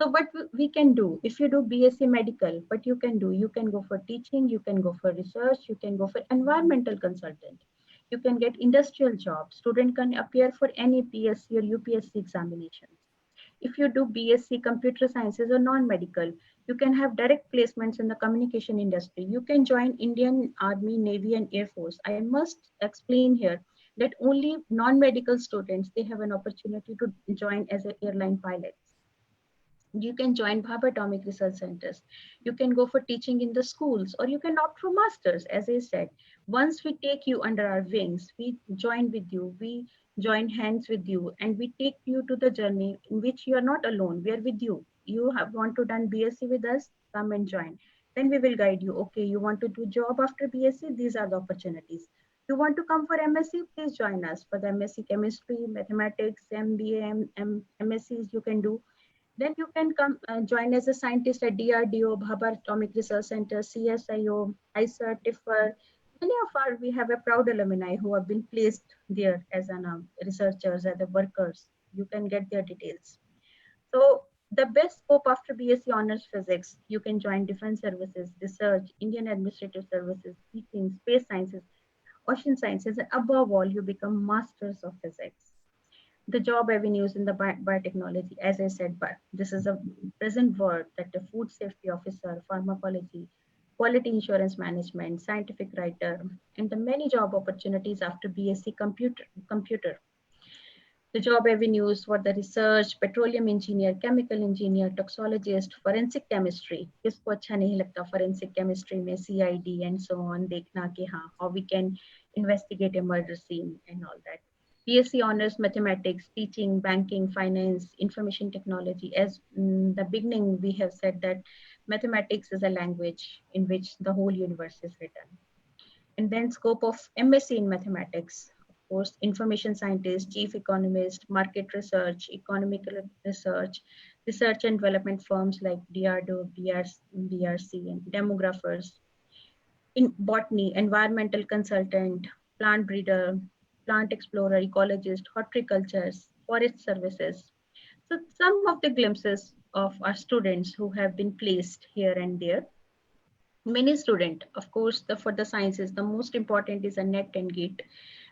So what we can do, if you do BSc medical, what you can do, you can go for teaching, you can go for research, you can go for environmental consultant, you can get industrial jobs. Student can appear for any PSC or UPSC examinations. If you do BSc computer sciences or non-medical, you can have direct placements in the communication industry. You can join Indian Army, Navy, and Air Force. I must explain here that only non-medical students, they have an opportunity to join as an airline pilot. You can join Bhabha Atomic Research Centers. You can go for teaching in the schools, or you can opt for masters. As I said, once we take you under our wings, we join with you, we join hands with you, and we take you to the journey in which you are not alone. We are with you. You want to done BSc with us, come and join. Then we will guide you. Okay, you want to do job after BSc, these are the opportunities. You want to come for MSc, please join us. For the MSc Chemistry, Mathematics, MBA, MScs you can do. Then you can come join as a scientist at DRDO, Bhabha Atomic Research Center, CSIO, ICER, TIFR. Many of our, we have a proud alumni who have been placed there as an researchers, as the workers. You can get their details. So the best scope after BSc Honors Physics, you can join Defense Services, Research, Indian Administrative Services, Teaching, Space Sciences, Ocean Sciences, and above all, you become Masters of Physics. The job avenues in the biotechnology, as I said, but this is a present word that the food safety officer, pharmacology, quality insurance management, scientific writer, and the many job opportunities after BSc computer. The job avenues for the research, petroleum engineer, chemical engineer, toxologist, forensic chemistry. किसको अच्छा नहीं लगता forensic chemistry में CID and so on देखना कि हाँ, how we can investigate a murder scene and all that. BSc Honors Mathematics, Teaching, Banking, Finance, Information Technology. As in the beginning, we have said that mathematics is a language in which the whole universe is written. And then scope of MSc in Mathematics, of course, Information Scientist, Chief Economist, Market Research, Economical Research, Research and Development firms like DRDO, BRC, and demographers. In Botany, Environmental Consultant, Plant Breeder, Plant Explorer, Ecologist, Horticultures, Forest Services. So some of the glimpses of our students who have been placed here and there. Many students, of course, for the sciences, the most important is a NET and GATE.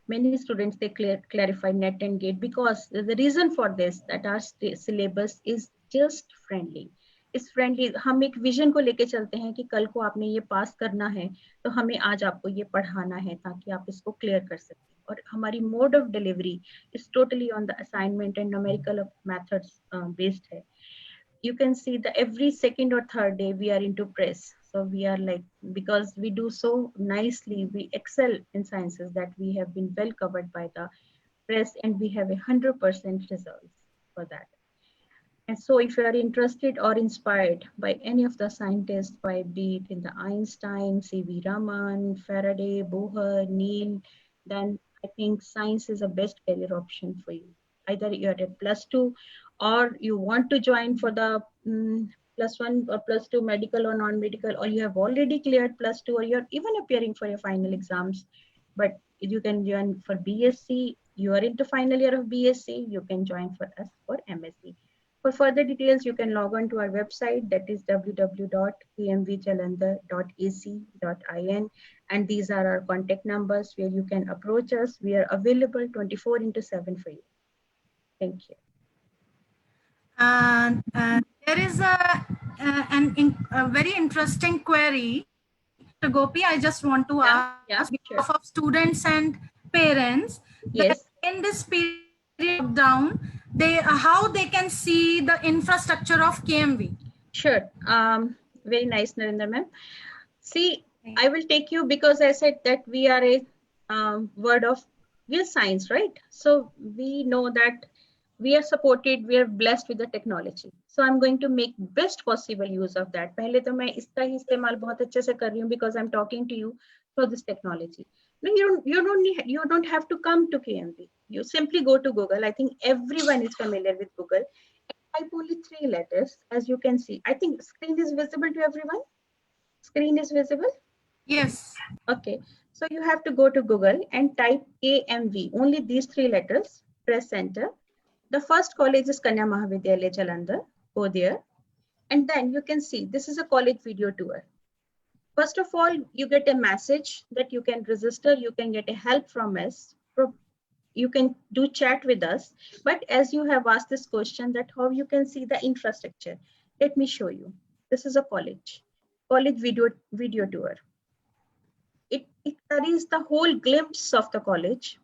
Many students, they clarify NET and GATE because the reason for this, that our syllabus is just friendly. इस friendly हम एक vision को लेके चलते हैं कि कल को आपने ये पास करना है तो हमें आज आपको ये पढ़ाना है ताकि आप इसको क्लियर कर सकें और हमारी mode of delivery is totally on the assignment and numerical methods based है you can see that every second or third day we are into press, so we are like, because we do so nicely, we excel in sciences, that we have been well covered by the press and we have 100% results for that. And so if you are interested or inspired by any of the scientists, by be it in the Einstein, C.V. Raman, Faraday, Bohr, Neil, then I think science is the best career option for you. Either you're at +2 or you want to join for the +1 or +2 medical or non-medical, or you have already cleared +2 or you're even appearing for your final exams, but you can join for BSc, you are into final year of BSc, you can join for us for MSc. For further details, you can log on to our website, that is www.kmvjalandhar.ac.in, and these are our contact numbers where you can approach us. We are available 24/7 for you. Thank you. And there is a very interesting query. Dr. Gopi, I just want to Yeah, ask sure. behalf of students and parents that Yes. in this period of down, how they can see the infrastructure of KMV. Sure. Very nice, Narendra ma'am. See, I will take you because I said that we are a word of we are science, right? So we know that we are supported, we are blessed with the technology. So I'm going to make best possible use of that. पहले तो मैं इसका ही इस्तेमाल बहुत अच्छे से कर रही हूँ because I'm talking to you through this technology. No, you don't have to come to KMV. You simply go to Google. I think everyone is familiar with Google. Type only 3 letters, as you can see. I think screen is visible to everyone. Screen is visible. Yes. Okay, so you have to go to Google and type KMV, only these 3 letters, press enter. The first college is Kanya Mahavidyalaya Jalandhar, go there. And then you can see, this is a college video tour. First of all, you get a message that you can register, you can get a help from us, you can do chat with us. But as you have asked this question that how you can see the infrastructure, let me show you. This is a college video tour. It carries the whole glimpse of the college.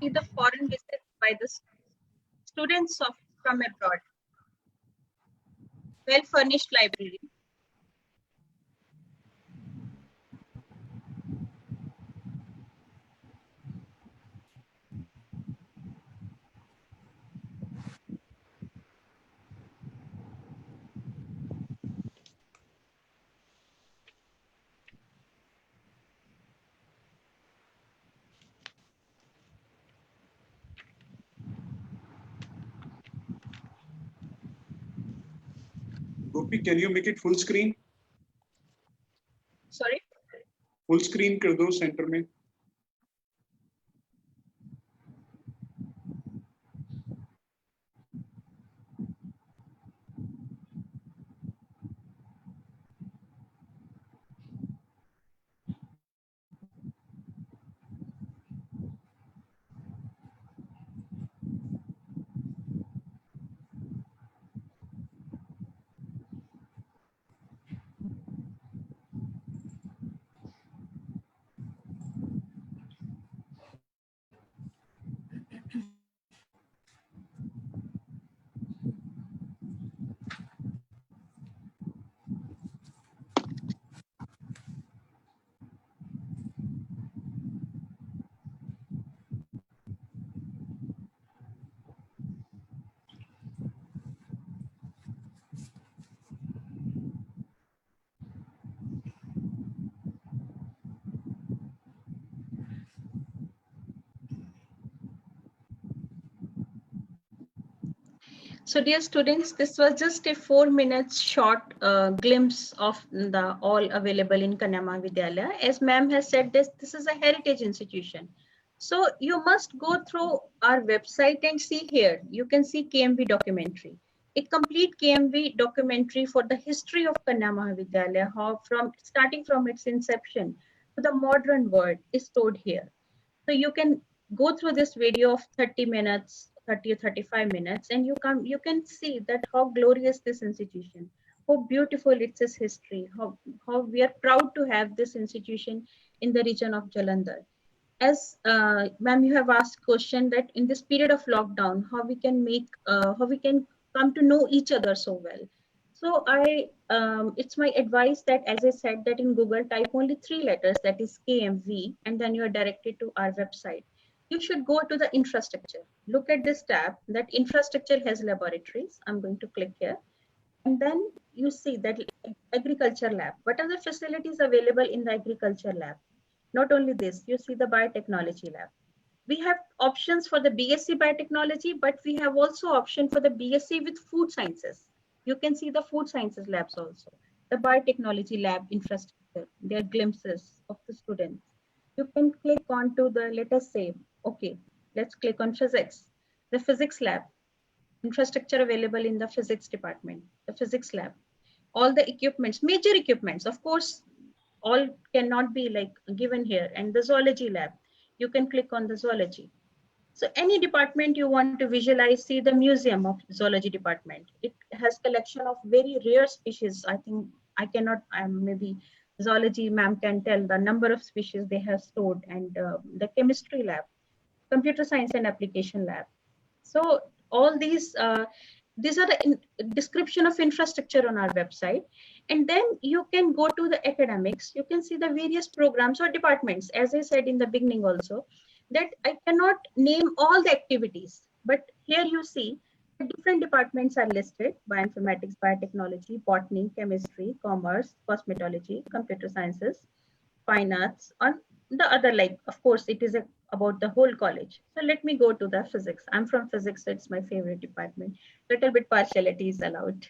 See the foreign visits by the students from abroad. Well-furnished library. Gopi, can you make it full screen? Sorry. Full screen कर दो center में. So dear students, this was just a 4 minutes short glimpse of the all available in Kanya Mahavidyalaya. As ma'am has said, this is a heritage institution. So you must go through our website and see here. You can see KMV documentary. A complete KMV documentary for the history of Kanya Mahavidyalaya, how starting from its inception to the modern world is stored here. So you can go through this video of 30 minutes, 30 or 35 minutes, and you can see that how glorious this institution, how beautiful it's its history, how we are proud to have this institution in the region of Jalandhar. As ma'am, you have asked question that in this period of lockdown, how we can come to know each other so well. So it's my advice that, as I said, that in Google type only 3 letters, that is KMV, and then you are directed to our website. You should go to the infrastructure. Look at this tab, that infrastructure has laboratories. I'm going to click here. And then you see that agriculture lab. What are the facilities available in the agriculture lab? Not only this, you see the biotechnology lab. We have options for the BSc biotechnology, but we have also option for the BSc with food sciences. You can see the food sciences labs also. The biotechnology lab infrastructure, their glimpses of the students. You can click on to the, let us say, okay, let's click on physics. The physics lab, infrastructure available in the physics department, the physics lab. All the equipments, major equipments, of course, all cannot be like given here. And the zoology lab, you can click on the zoology. So any department you want to visualize, see the museum of zoology department. It has collection of very rare species. I think I cannot, maybe zoology ma'am can tell the number of species they have stored, and the chemistry lab, computer science and application lab. So all these are the description of infrastructure on our website. And then you can go to the academics. You can see the various programs or departments. As I said in the beginning also, that I cannot name all the activities, but here you see the different departments are listed: bioinformatics, biotechnology, botany, chemistry, commerce, cosmetology, computer sciences, fine arts, and the other, like, of course, it is about the whole college. So let me go to the physics. I'm from physics, so it's my favorite department. Little bit partiality is allowed.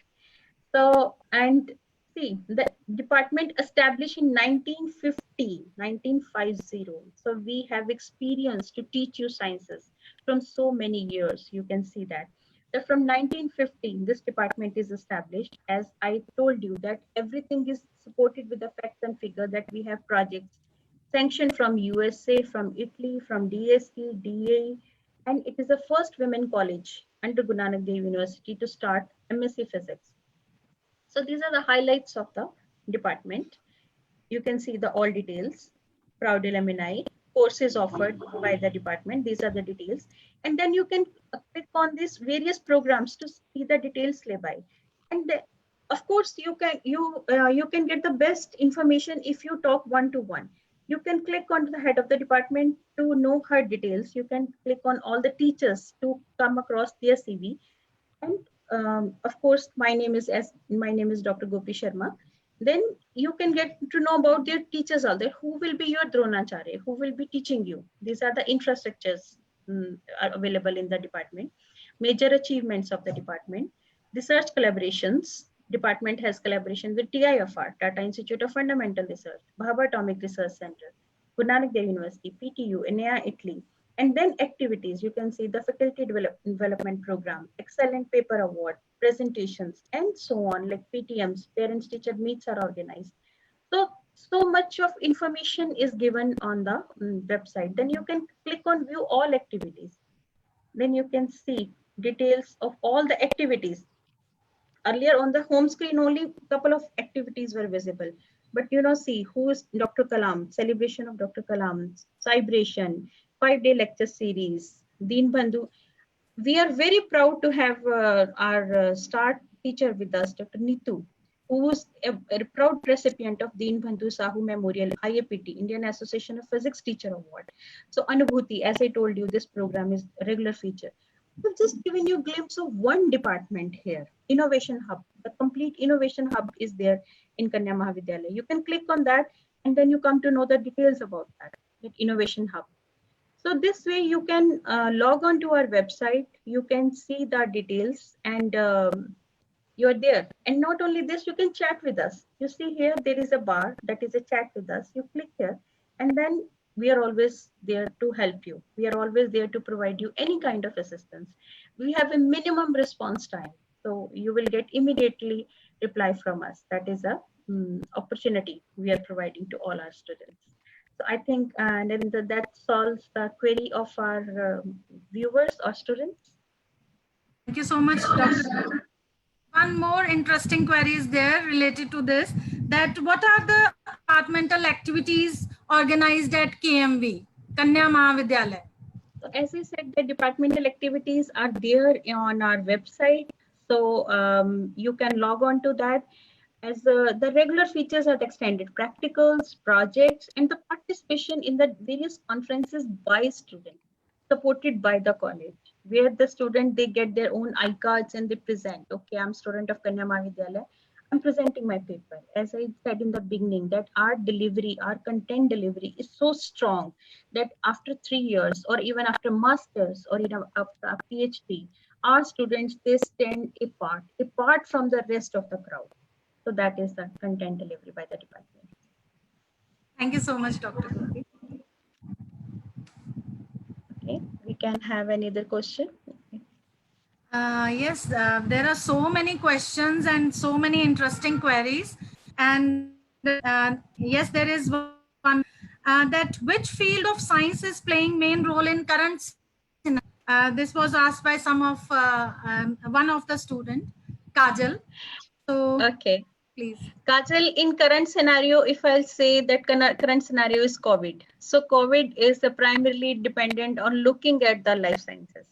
So, and see, the department established in 1950. So we have experience to teach you sciences from so many years. You can see that. That from 1950, this department is established. As I told you, that everything is supported with the facts and figure, that we have projects sanctioned from USA, from Italy, from DST, DA, and it is the first women college under Guru Nanak Dev University to start MSc Physics. So these are the highlights of the department. You can see the all details, proud alumni, courses offered by the department. These are the details. And then you can click on these various programs to see the details by. And of course, you can get the best information if you talk one-to-one. You can click on the head of the department to know her details. You can click on all the teachers to come across their CV. And of course, my name is Dr. Gopi Sharma. Then you can get to know about their teachers out there, who will be your Dronacharya, who will be teaching you. These are the infrastructures are available in the department. Major achievements of the department, research collaborations, department has collaboration with TIFR, Tata Institute of Fundamental Research, Bhabha Atomic Research Center, Guru Nanak Dev University, PTU, ENEA, Italy. And then activities, you can see the faculty development program, excellent paper award, presentations, and so on, like PTMs, parents teacher meets are organized. So much of information is given on the website. Then you can click on view all activities. Then you can see details of all the activities. Earlier on the home screen, only a couple of activities were visible. But see who is Dr. Kalam, celebration of Dr. Kalam, celebration, 5-day lecture series, Deen Bandhu. We are very proud to have our star teacher with us, Dr. Neetu, who is a proud recipient of Deen Bandhu Sahu Memorial IAPT, Indian Association of Physics Teacher Award. So Anubhuti, as I told you, this program is a regular feature. We've just given you a glimpse of one department here, Innovation Hub. The complete Innovation Hub is there in Kanya Mahavidyalaya. You can click on that and then you come to know the details about that Innovation Hub. So this way you can log on to our website, you can see the details and you're there. And not only this, you can chat with us. You see here, there is a bar that is a chat with us. You click here and then we are always there to help you. We are always there to provide you any kind of assistance. We have a minimum response time. So you will get immediately reply from us. That is a opportunity we are providing to all our students. So I think Narendra, that solves the query of our viewers or students. Thank you so much, Dr. One more interesting query is there related to this, that what are the departmental activities organized at KMV, Kanya Mahavidyalaya? So as I said, the departmental activities are there on our website. So you can log on to that. As the regular features are extended, practicals, projects, and the participation in the various conferences by students, supported by the college, where the student, they get their own iCards and they present, okay, I'm student of Kanya Mahavidyalaya, I'm presenting my paper. As I said in the beginning, that our delivery, our content delivery is so strong that after 3 years or even after masters or even after a PhD, our students, they stand apart from the rest of the crowd. So that is the content delivery by the department. Thank you so much, Dr. Gopi. Okay, we can have any other question. Yes, there are so many questions and so many interesting queries. And yes, there is one that which field of science is playing main role in current this was asked by one of the student, Kajal. So, okay. Please. Kajal, in current scenario, if I'll say that current scenario is COVID. So COVID is primarily dependent on looking at the life sciences.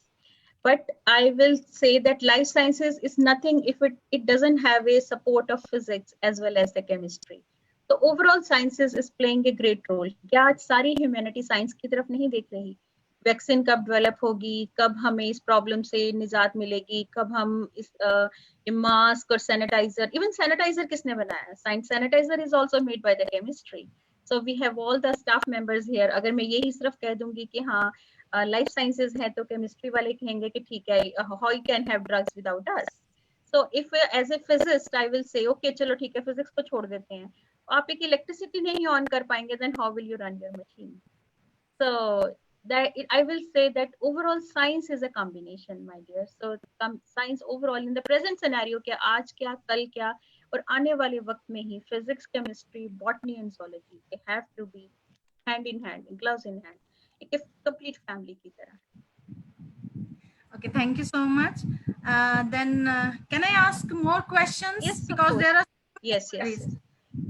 But I will say that life sciences is nothing if it doesn't have a support of physics as well as the chemistry. So overall sciences is playing a great role. क्या आज सारी humanity science की तरफ नहीं देख रही? Vaccine कब develop होगी, कब हमें इस प्रॉब्लम से निजात मिलेगी, कब हम इस मास्क और सैनिटाइजर, इवन सैनिटाइजर किसने बनाया? Sanitiser is also made by the chemistry. So we have all the staff members here. अगर मैं यही सिर्फ कह दूंगी कि हाँ लाइफ साइंसेज है तो केमिस्ट्री वाले कहेंगे कि ठीक है, how you can have drugs without us. So if as a physicist I will say okay चलो ठीक है, फिजिक्स को छोड़ देते हैं. आप एक इलेक्ट्रिसिटी नहीं ऑन कर पाएंगे, then how will you run your machine? So that I will say that overall science is a combination, my dear. So science overall in the present scenario, क्या आज क्या कल क्या और आने वाले वक्त में ही physics, chemistry, botany and zoology, they have to be hand in hand, gloves in hand, एक complete family की तरह. Okay, thank you so much. Then can I ask more questions? Yes, because there are yes.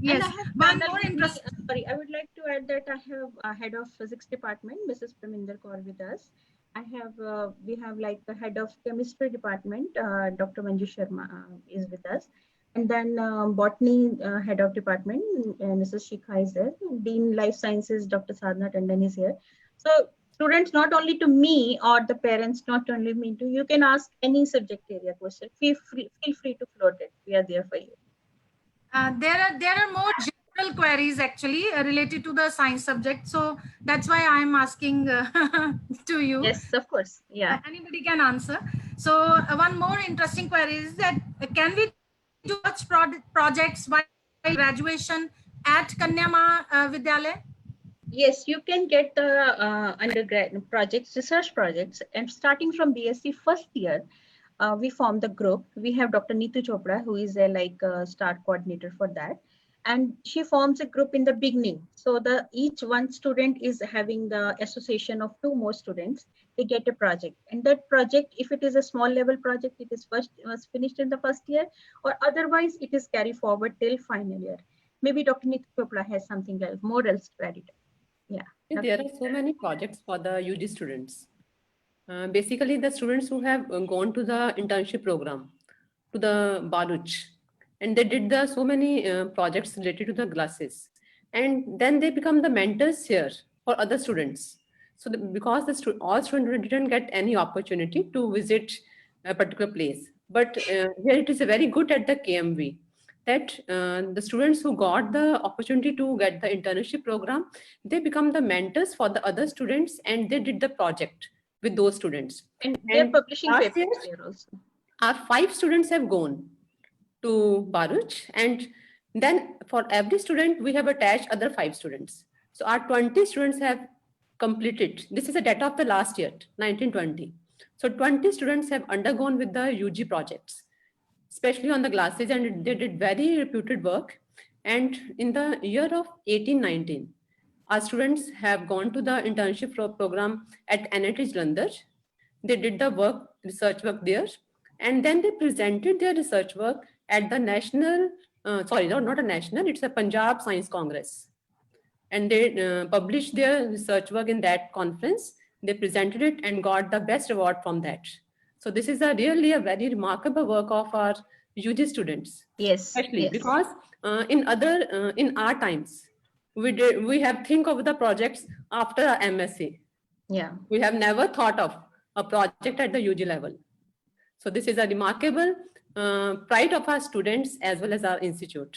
Yes, one more interesting. Sorry, I would like to add that I have a head of physics department, Mrs. Parminder Kaur, with us. I have we have like the head of chemistry department, Dr. Manju Sharma is with us, and then botany head of department, Mrs. Shikha is there. Dean Life Sciences, Dr. Sadhana Tandon is here. So students, not only to me or the parents, not only me, to you can ask any subject area question. Feel free to float it. We are there for you. There are more general queries actually related to the science subject, so that's why I'm asking to you. Yes, of course. Yeah. Anybody can answer. So one more interesting query is that can we do such projects while graduation at Kanya Mahavidyalaya? Yes, you can get the undergrad projects, research projects, and starting from BSc first year, we form the group. We have Dr. Neetu Chopra, who is a star coordinator for that, and she forms a group in the beginning. So the each one student is having the association of 2 more students. They get a project, and that project, if it is a small level project, it is was finished in the first year, or otherwise it is carry forward till final year. Maybe Dr. Neetu Chopra has something else, more else to add it. Yeah. There are so many projects for the UG students. Basically, the students who have gone to the internship program, to the Baruch, and they did so many projects related to the glasses. And then they become the mentors here for other students. So because all students didn't get any opportunity to visit a particular place. But here it is very good at the KMV that the students who got the opportunity to get the internship program, they become the mentors for the other students, and they did the project with those students. And they're publishing last papers year, there also. our 5 students have gone to Baruch, and then for every student, we have attached other 5 students. So our 20 students have completed. This is the data of the last year, 1920. So 20 students have undergone with the UG projects, especially on the glasses, and they did very reputed work. And in the year of 1819, our students have gone to the internship program at NIT Jalandhar. They did the research work there, and then they presented their research work at the national, not a national, it's a Punjab Science Congress. And they published their research work in that conference. They presented it and got the best award from that. So this is really a very remarkable work of our UG students. Yes, Especially yes. because in our times, we have think of the projects after our MSc. Yeah. We have never thought of a project at the UG level. So this is a remarkable pride of our students as well as our institute.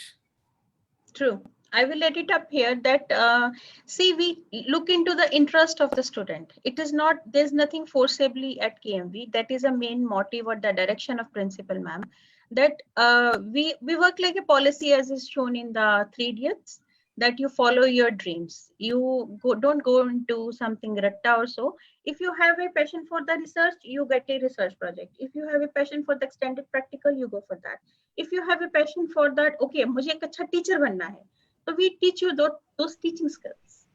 True. I will let it up here that, see, we look into the interest of the student. It is not, there's nothing forcibly at KMV. That is a main motive or the direction of principal ma'am. That we work like a policy as is shown in the 3 Idiots, that you follow your dreams. You don't go into something ratta or so. If you have a passion for the research, you get a research project. If you have a passion for the extended practical, you go for that. If you have a passion for that, okay, मुझे एक अच्छा teacher बनना है, so we teach you those teaching skills.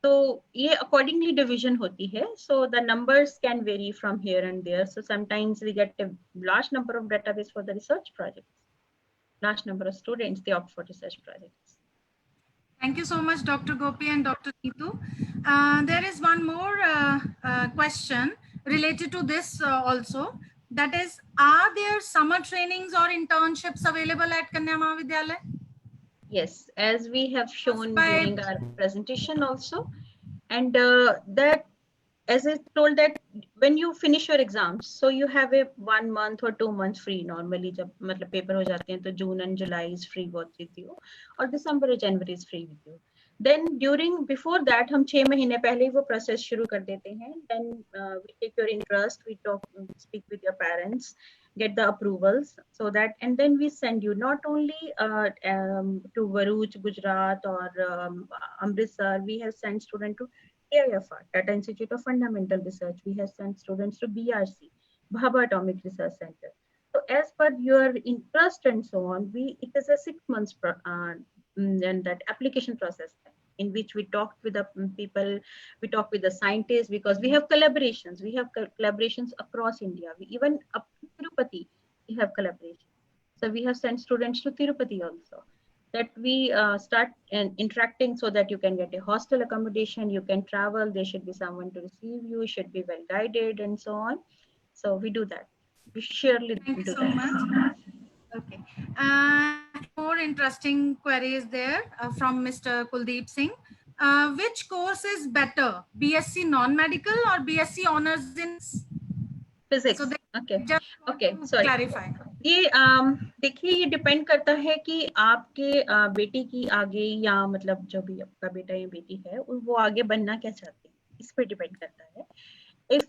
So ये accordingly division होती है. So the numbers can vary from here and there. So sometimes we get a large number of database for the research projects. Large number of students, they opt for research projects. Thank you so much, Dr. Gopi and Dr. Neetu. There is one more question related to this also. That is, are there summer trainings or internships available at Kanya Mahavidyalaya? Yes, as we have shown By- during our presentation also. And that, as I told that when you finish your exams, so you have a 1 month or 2 months free normally. जब मतलब paper हो जाते हैं तो June and July is free with you, or December or January is free with you. Then before that हम 6 महीने पहले ही वो process शुरू कर देते हैं. Then we take your interest, we speak with your parents, get the approvals, so that, and then we send you not only to Bharuch, Gujarat, or Amritsar. We have sent students to AIFR, Tata Institute of Fundamental Research. We have sent students to BRC, Bhabha Atomic Research Center. So as per your interest and so on, it is a 6 months and that application process in which we talked with the people, we talk with the scientists, because we have collaborations. We have collaborations across India. We even up to Tirupati, we have collaboration. So we have sent students to Tirupati also. That we start interacting so that you can get a hostel accommodation, you can travel, there should be someone to receive you, should be well guided and so on. So we do that. We surely Thank you do so that. much. Okay. More interesting queries there from Mr. Kuldeep Singh. Which course is better, BSc non-medical or BSc honors in Physics. So they Okay. just want Okay, to sorry. clarify. ये देखिए, ये depend करता है कि आपके बेटी की आगे, या मतलब जो भी आपका बेटा या बेटी है वो आगे बनना क्या चाहती है, इस पे डिपेंड करता है. If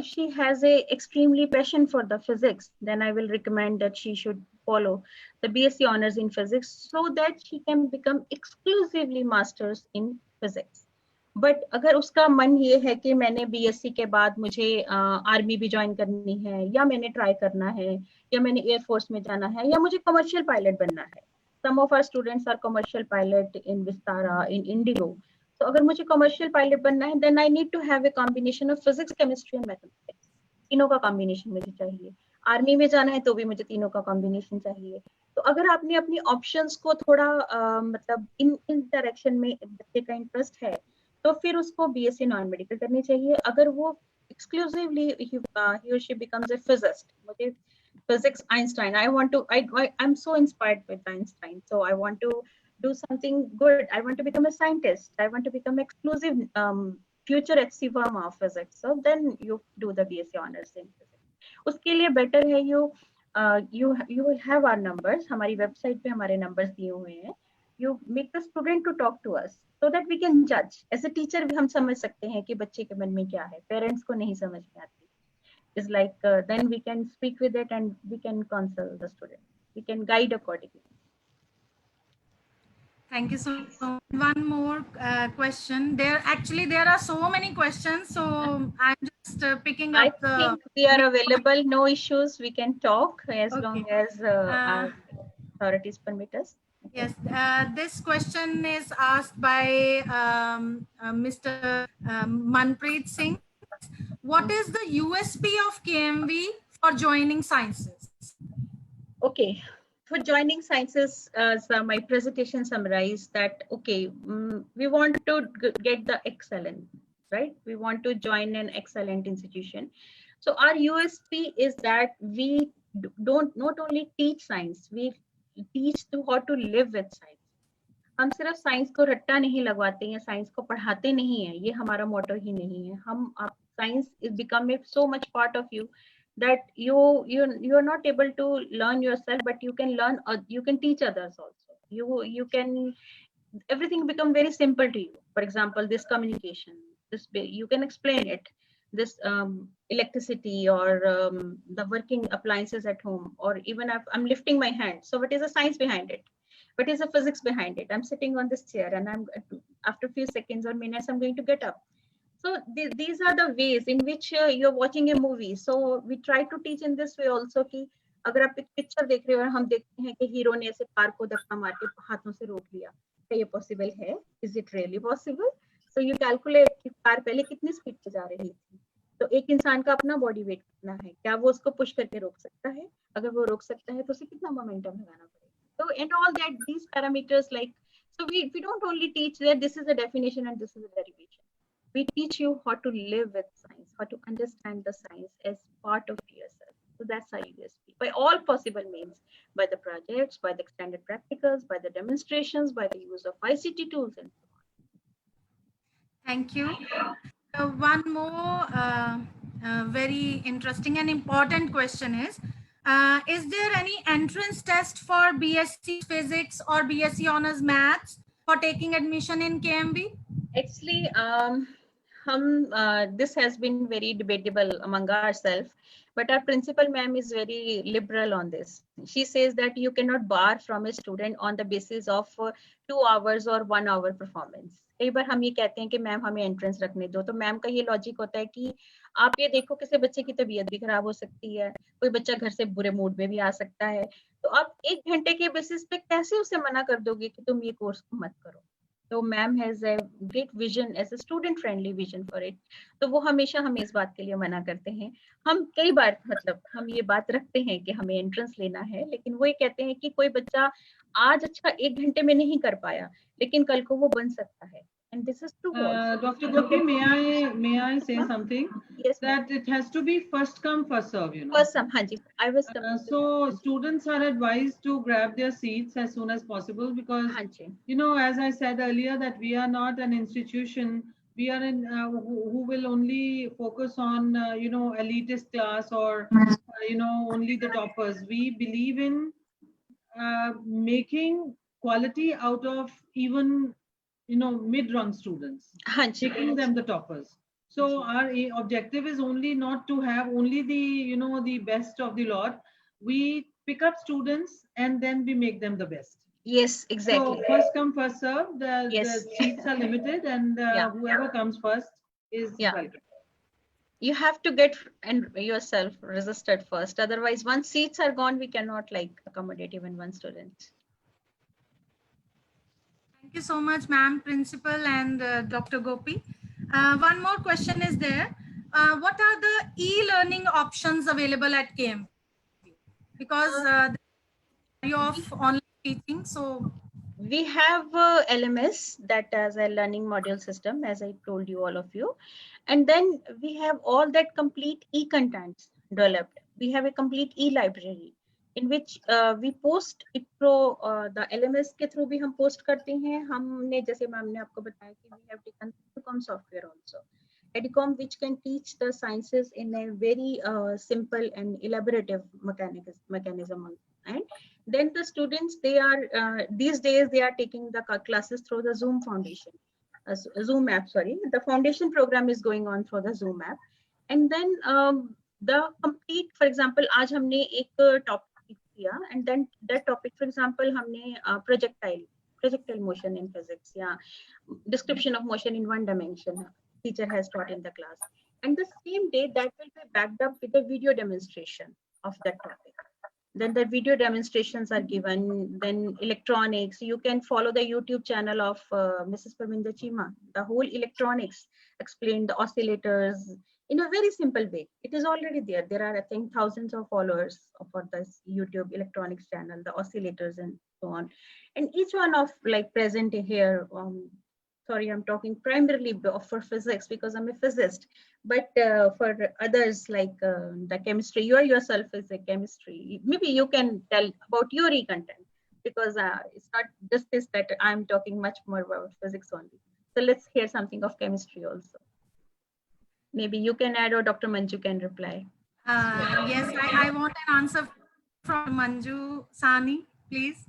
she has a extremely passion for the physics, then I will recommend that she should follow the BSc honors in physics so that she can become exclusively masters in physics. But अगर उसका मन ये है कि मैंने BSc के बाद मुझे आर्मी भी ज्वाइन करनी है, या मैंने ट्राई करना है, या मैंने एयरफोर्स में जाना है, या मुझे कमर्शियल पायलट बनना है. Some of our students are commercial pilot in Vistara, in Indigo. तो अगर मुझे कमर्शियल पायलट बनना है, then I need to have a combination of physics, chemistry and mathematics. तीनों का कॉम्बिनेशन मुझे चाहिए. आर्मी में जाना है तो भी मुझे तीनों का कॉम्बिनेशन चाहिए. तो अगर आपने अपनी ऑप्शंस को थोड़ा मतलब इन डायरेक्शन में बच्चे का इंटरेस्ट है, तो फिर उसको बीएससी नॉन मेडिकल करनी चाहिए. अगर वो exclusively he or she becomes a physicist, मुझे physics Einstein, I'm so inspired with Einstein, so I want to do something good, I want to become a scientist, I want to become exclusive future HC firm of physics, so then you do the BSc honors in physics. उसके लिए better है you have our numbers, हमारी website पे हमारे numbers दिए हुए हैं. You make the student to talk to us so that we can judge. As a teacher भी हम समझ सकते हैं कि बच्चे के मन में क्या है. Parents को नहीं समझ में आती. It's like then we can speak with it and we can counsel the student. We can guide accordingly. Thank you so much. One more question. There are so many questions, so I'm just picking I up the. think we are available. No issues. We can talk as Okay. long as our authorities permit us. Yes, this question is asked by Mr. Manpreet Singh. What is the USP of KMV for joining sciences? Okay, for joining sciences, so my presentation summarized that, okay, we want to get the excellent, right? We want to join an excellent institution. So our USP is that we don't not only teach science, we teach to how to live with science. हम सिर्फ science को रट्टा नहीं लगवाते हैं, science को पढ़ाते नहीं हैं, ये हमारा मोटो ही नहीं है. हम science is become so much part of you that you are not able to learn yourself, but you can learn, you can teach others also. You can, everything become very simple to you. For example, this communication, this you can explain it. This electricity or the working appliances at home, or even if I'm lifting my hand. So what is the science behind it? What is the physics behind it? I'm sitting on this chair and I'm after a few seconds or minutes, I'm going to get up. So these are the ways in which you're watching a movie. So we try to teach in this way also कि अगर आप एक picture देख रहे हो और हम देखते हैं कि हीरो ने ऐसे कार को धक्का मार के हाथों से रोक लिया, क्या ये पॉसिबल है? Is it really possible? So you calculate कि कार पहले कितनी स्पीड पे जा रही थी. तो एक इंसान का अपना बॉडी वेट कितना है, क्या वो उसको पुश करके रोक सकता है? अगर वो रोक सकता है तो उसे कितना मोमेंटम लगाना पड़ेगा. So and all that, these parameters, like, so we don't only teach that this is a definition and this is a derivation. We teach you how to live with science, how to understand the science as part of yourself. So that's our USP. By all possible means, by the projects, by the extended practicals, by the demonstrations, by the use of ICT tools and so on. Thank you. One more very interesting and important question is there any entrance test for BSc Physics or BSc Honors Maths for taking admission in KMV? Actually, this has been very debatable among ourselves, but our principal ma'am is very liberal on this. She says that you cannot bar from a student on the basis of 2 hours or 1 hour performance. कई बार हम ये कहते हैं कि ma'am हमें entrance रखने दो, तो मैम का ये लॉजिक होता है कि आप ये देखो किसी बच्चे की तबीयत भी खराब हो सकती है, कोई बच्चा घर से बुरे मूड में भी आ सकता है, तो आप 1 घंटे के बेसिस पे कैसे उसे मना कर दोगे कि तुम ये कोर्स मत करो. तो ma'am has a great vision, as a student friendly vision for it. तो वो हमेशा हमें इस बात के लिए मना करते हैं. हम कई बार मतलब हम ये बात रखते हैं कि हमें एंट्रेंस लेना है, लेकिन वो ये कहते हैं कि कोई बच्चा आज अच्छा 1 घंटे में नहीं कर पाया, लेकिन कल को वो बन सकता है. And this is true. Dr. Gopi, may I say something? Yes, that it has to be first come first serve, you know. First some, हाँ जी, I was so students are advised to grab their seats as soon as possible, because हाँ जी, you know, as I said earlier, that we are not an institution, we are in who will only focus on you know, elitist class or you know, only the toppers. We believe in making quality out of even, you know, mid-rung students, making them the toppers. So our objective is only not to have only the, you know, the best of the lot. We pick up students and then we make them the best. Yes, exactly. So first come, first serve. The Yes. seats are limited, and Yeah. whoever comes first is Yeah. welcome. You have to get and yourself registered first. Otherwise, once seats are gone, we cannot like accommodate even one student. Thank you so much, ma'am, principal and Dr. Gopi. One more question is there. What are the e-learning options available at KM? Because the of online teaching, so We have LMS, that as a learning module system, as I told you, all of you. And then we have all that complete e-contents developed. We have a complete e-library in which we post it through the LMS के through भी हम post करते हैं. हमने जैसे ma'am ने आपको बताया कि we have taken Edicom software also. Edicom, which can teach the sciences in a very simple and elaborative mechanism. And then the students, they are these days they are taking the classes through the Zoom Foundation, Zoom app. Sorry, the foundation program is going on through the Zoom app. And then the complete, for example, आज हमने एक topic किया, and then that topic, for example, हमने projectile motion in physics, yeah, description of motion in one dimension. Teacher has taught in the class, and the same day that will be backed up with a video demonstration of that topic. Then the video demonstrations are given. Then electronics, you can follow the YouTube channel of Mrs. Parminder Chima. The whole electronics explained, the oscillators in a very simple way. It is already there. There are, I think, thousands of followers for this YouTube electronics channel, the oscillators and so on. And each one of like present here, sorry, I'm talking primarily for physics because I'm a physicist, but for others like the chemistry, you yourself is a chemistry. Maybe you can tell about your e-content because it's not just this that I'm talking much more about physics only. So let's hear something of chemistry also. Maybe you can add or Dr. Manju can reply. yes, I want an answer from Manju Sani, please.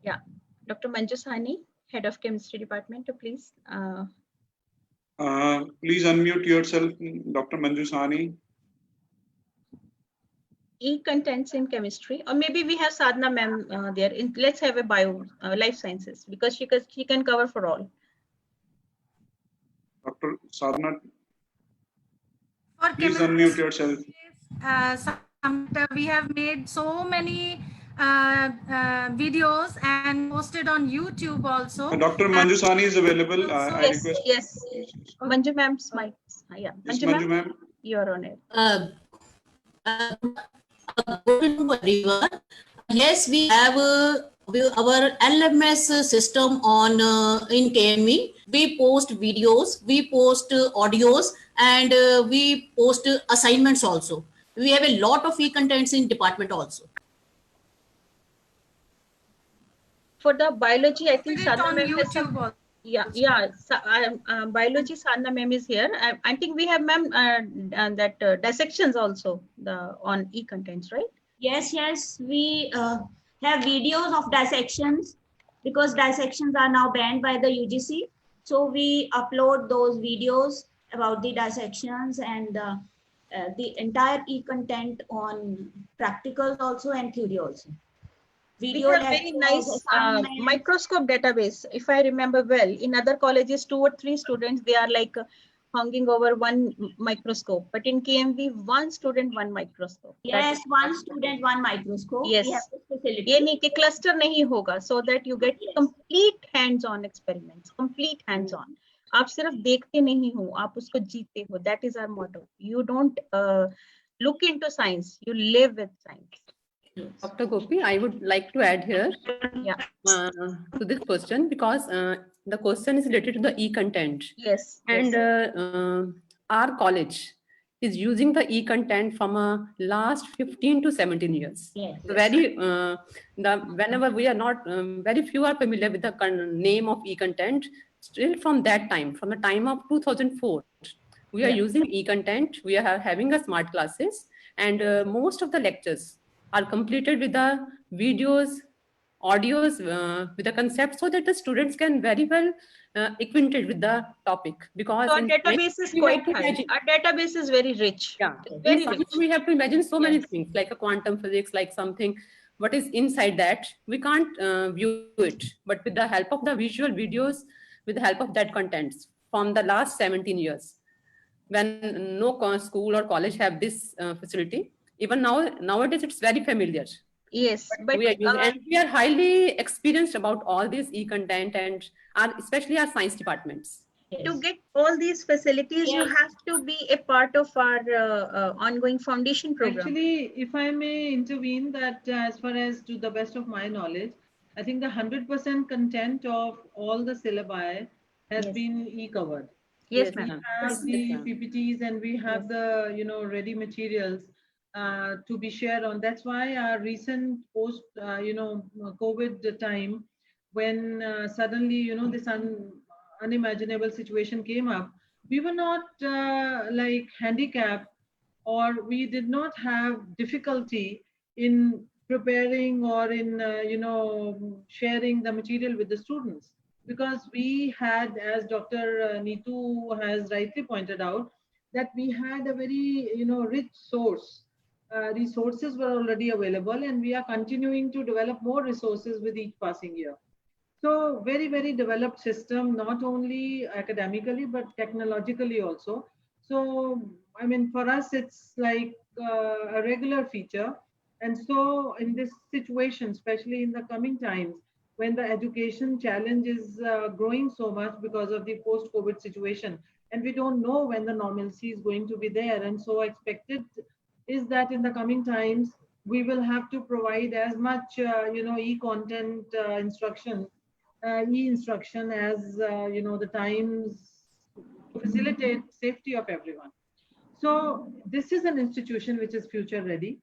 Yeah, Dr. Manju Sani, Head of Chemistry Department, please. Please unmute yourself, Dr. Manju Sani. E-contents in chemistry, or maybe we have Sadhna ma'am there. Let's have a bio life sciences because she can cover for all. Dr. Sadhna, For please chemistry, unmute yourself. we have made so many videos and posted on YouTube also. Dr. Manju Sani is available. I Yes, request. yes. Manju ma'am's mic. Yeah, Yes, Manju Manju ma'am, ma'am. you're on it. Yes, we have our LMS system on in KME. We post videos, we post audios, and we post assignments also. We have a lot of e-contents in department also. For the biology, I think Put it Sadhna on ma'am has YouTube some. also. Yeah. Biology, Sadhna ma'am is here. I think we have ma'am that dissections also on e-contents, right? Yes, we have videos of dissections because dissections are now banned by the UGC. So we upload those videos about the dissections and the entire e-content on practicals also and theory also. We have very nice assignments. microscope database. If I remember well, in other colleges, 2 or 3 students, they are like hanging over one microscope. But in KMV, 1 student, 1 microscope. Yes, 1 student, 1 microscope. Yes. We have this facility. ये नहीं कि cluster नहीं होगा, so that you get Yes. complete hands-on experiments, complete hands-on. आप सिर्फ देखते नहीं हो, आप उसको जीते हो. That is our motto. You don't look into science, you live with science. Dr. Gopi, I would like to add here Yeah. to this question because the question is related to the e-content. Yes. And yes. our college is using the e-content from last 15 to 17 years. Yes. Very whenever we are not very few are familiar with the name of e-content. Still from that time, from the time of 2004, we are Yeah. using e-content. We are having a smart classes, and most of the lectures are completed with the videos, audios, with the concept, so that the students can very well acquainted with the topic. Because So our in database is we quite have to high. imagine- Our database is very rich. Yeah, It's in very science rich. we have to imagine so many Yes. things, like a quantum physics, like something what is inside that, we can't view it. But with the help of the visual videos, with the help of that contents from the last 17 years, when no school or college have this facility, even nowadays it's very familiar. Yes, but We are using, and we are highly experienced about all this e-content, and especially our science departments. to get all these facilities, you Yes. have to be a part of our ongoing foundation program. Actually, if I may intervene, that as far as to the best of my knowledge, I think the 100% content of all the syllabi has Yes. been e-covered. Yes, Yes, ma'am. ma'am. Have Yes, the ma'am. PPTs and we have the ready materials to be shared on. That's why our recent post COVID time, when suddenly this unimaginable situation came up, we were not like handicapped, or we did not have difficulty in preparing or in sharing the material with the students, because we had, as Dr. Neetu has rightly pointed out, that we had a very rich source. Resources were already available, and we are continuing to develop more resources with each passing year. So very, very developed system, not only academically, but technologically also. So, I mean, for us, it's like a regular feature. And so in this situation, especially in the coming times, when the education challenge is growing so much because of the post-COVID situation, and we don't know when the normalcy is going to be there. And so expected is that in the coming times, we will have to provide as much, e-content instruction e-instruction as the times to facilitate safety of everyone. So this is an institution which is future ready,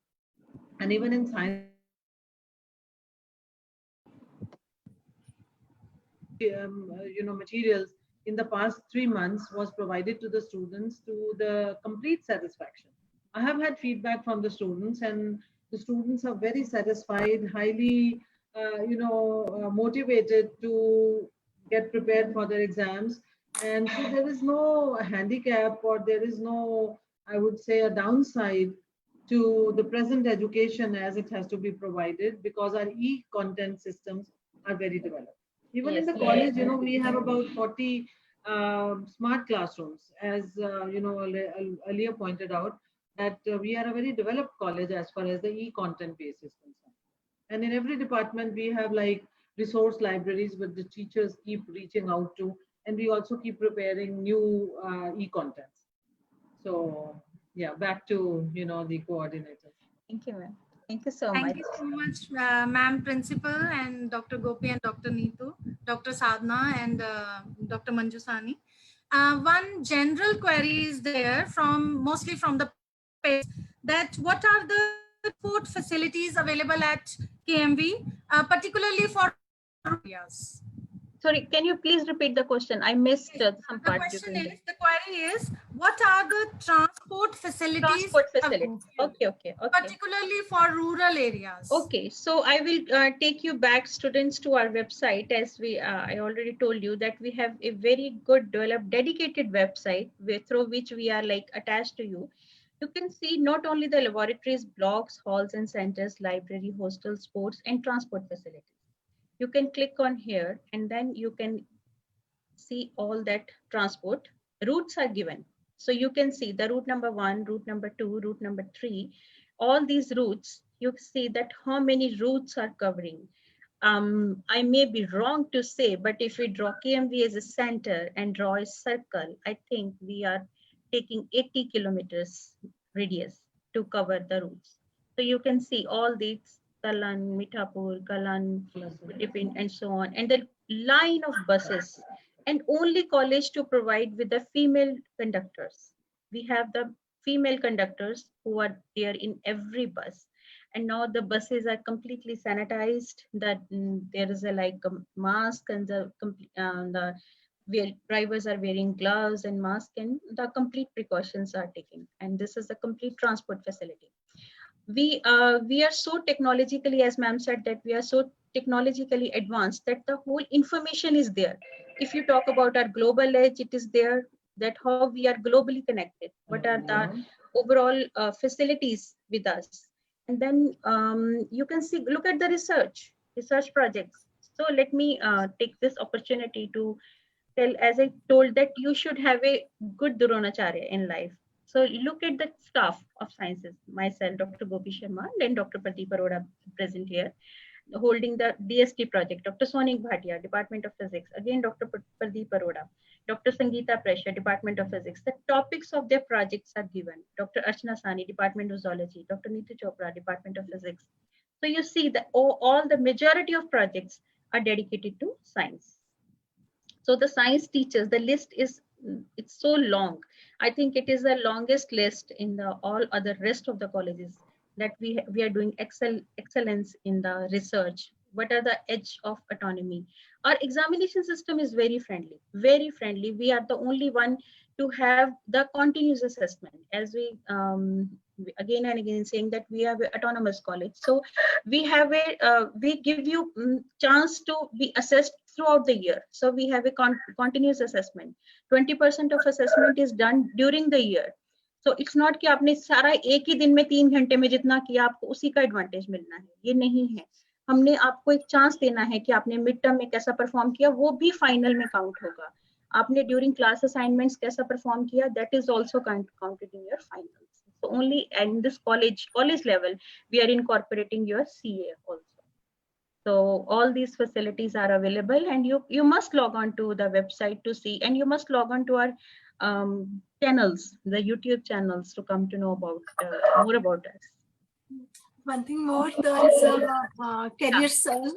and even in science, materials in the past 3 months was provided to the students to the complete satisfaction. I have had feedback from the students, and the students are very satisfied, highly motivated to get prepared for their exams. And so there is no handicap, or there is no, I would say, a downside to the present education as it has to be provided, because our e-content systems are very developed. Even in Yes. the college, we have about 40 smart classrooms, as earlier pointed out, that we are a very developed college as far as the e-content base is concerned. And in every department, we have like resource libraries where the teachers keep reaching out to, and we also keep preparing new e-contents. So yeah, back to the coordinators. Thank you, ma'am. Thank you so much. Thank you so much, ma'am principal and Dr. Gopi and Dr. Neetu, Dr. Sadhna and Dr. Manju Sahni. One general query is there mostly from the parents, that what are the food facilities available at KMV, particularly for areas? Sorry, can you please repeat the question? I missed some part. The query is, what are the transport facilities? Transport facilities. Okay. Particularly for rural areas. Okay, so I will take you back, students, to our website. As I already told you that we have a very good developed dedicated website through which we are like attached to you. You can see not only the laboratories, blocks, halls and centers, library, hostel, sports and transport facilities. You can click on here and then you can see all that transport. Routes are given. So you can see the route number 1, route number 2, route number 3. All these routes, you see that how many routes are covering. I may be wrong to say, but if we draw KMV as a center and draw a circle, I think we are taking 80 kilometers radius to cover the routes. So you can see all these Talan, Mithapur, Galan, Philippine, and so on, and the line of buses, and only college to provide with the female conductors. We have the female conductors who are there in every bus. And now the buses are completely sanitized, that there is a mask, and the drivers are wearing gloves and mask, and the complete precautions are taken. And this is a complete transport facility. We are so technologically, as ma'am said, that we are so technologically advanced that the whole information is there. If you talk about our global edge, it is there, that how we are globally connected, what are the overall facilities with us. And then you can see, look at the research projects. So let me take this opportunity to tell, as I told, that you should have a good Dronacharya in life. So look at the staff of sciences, myself, Dr. Gopi Sharma, and Dr. Pradeep Arora present here, holding the DST project, Dr. Sonik Bhatia, Department of Physics, again Dr. Pradeep Arora, Dr. Sangeeta Pressure, Department of Physics. The topics of their projects are given. Dr. Archana Sani, Department of Zoology, Dr. Neetu Chopra, Department of Physics. So you see that all the majority of projects are dedicated to science. So the science teachers, the list is, it's so long. I think it is the longest list in the all other rest of the colleges that we are doing excellence in the research. What are the edge of autonomy? Our examination system is very friendly, very friendly. We are the only one to have the continuous assessment, as we again and again saying that we have an autonomous college. So we have a, we give you chance to be assessed throughout the year. So we have a continuous assessment. 20% of assessment is done during the year. So it's not कि आपने सारा एक ही दिन में 3 घंटे में जितना किया आपको उसी का एडवांटेज मिलना है, ये नहीं है. हमने आपको एक चांस देना है कि आपने मिड टर्म में कैसा परफॉर्म किया, वो भी फाइनल में काउंट होगा. आपने ड्यूरिंग क्लास असाइनमेंट्स कैसा परफॉर्म किया, that is also counted in your finals. So only in this college level, we are incorporating your CA also. So all these facilities are available, and you must log on to the website to see, and you must log on to our channels, the YouTube channels, to come to know about more about us. One thing more, there is a career cell.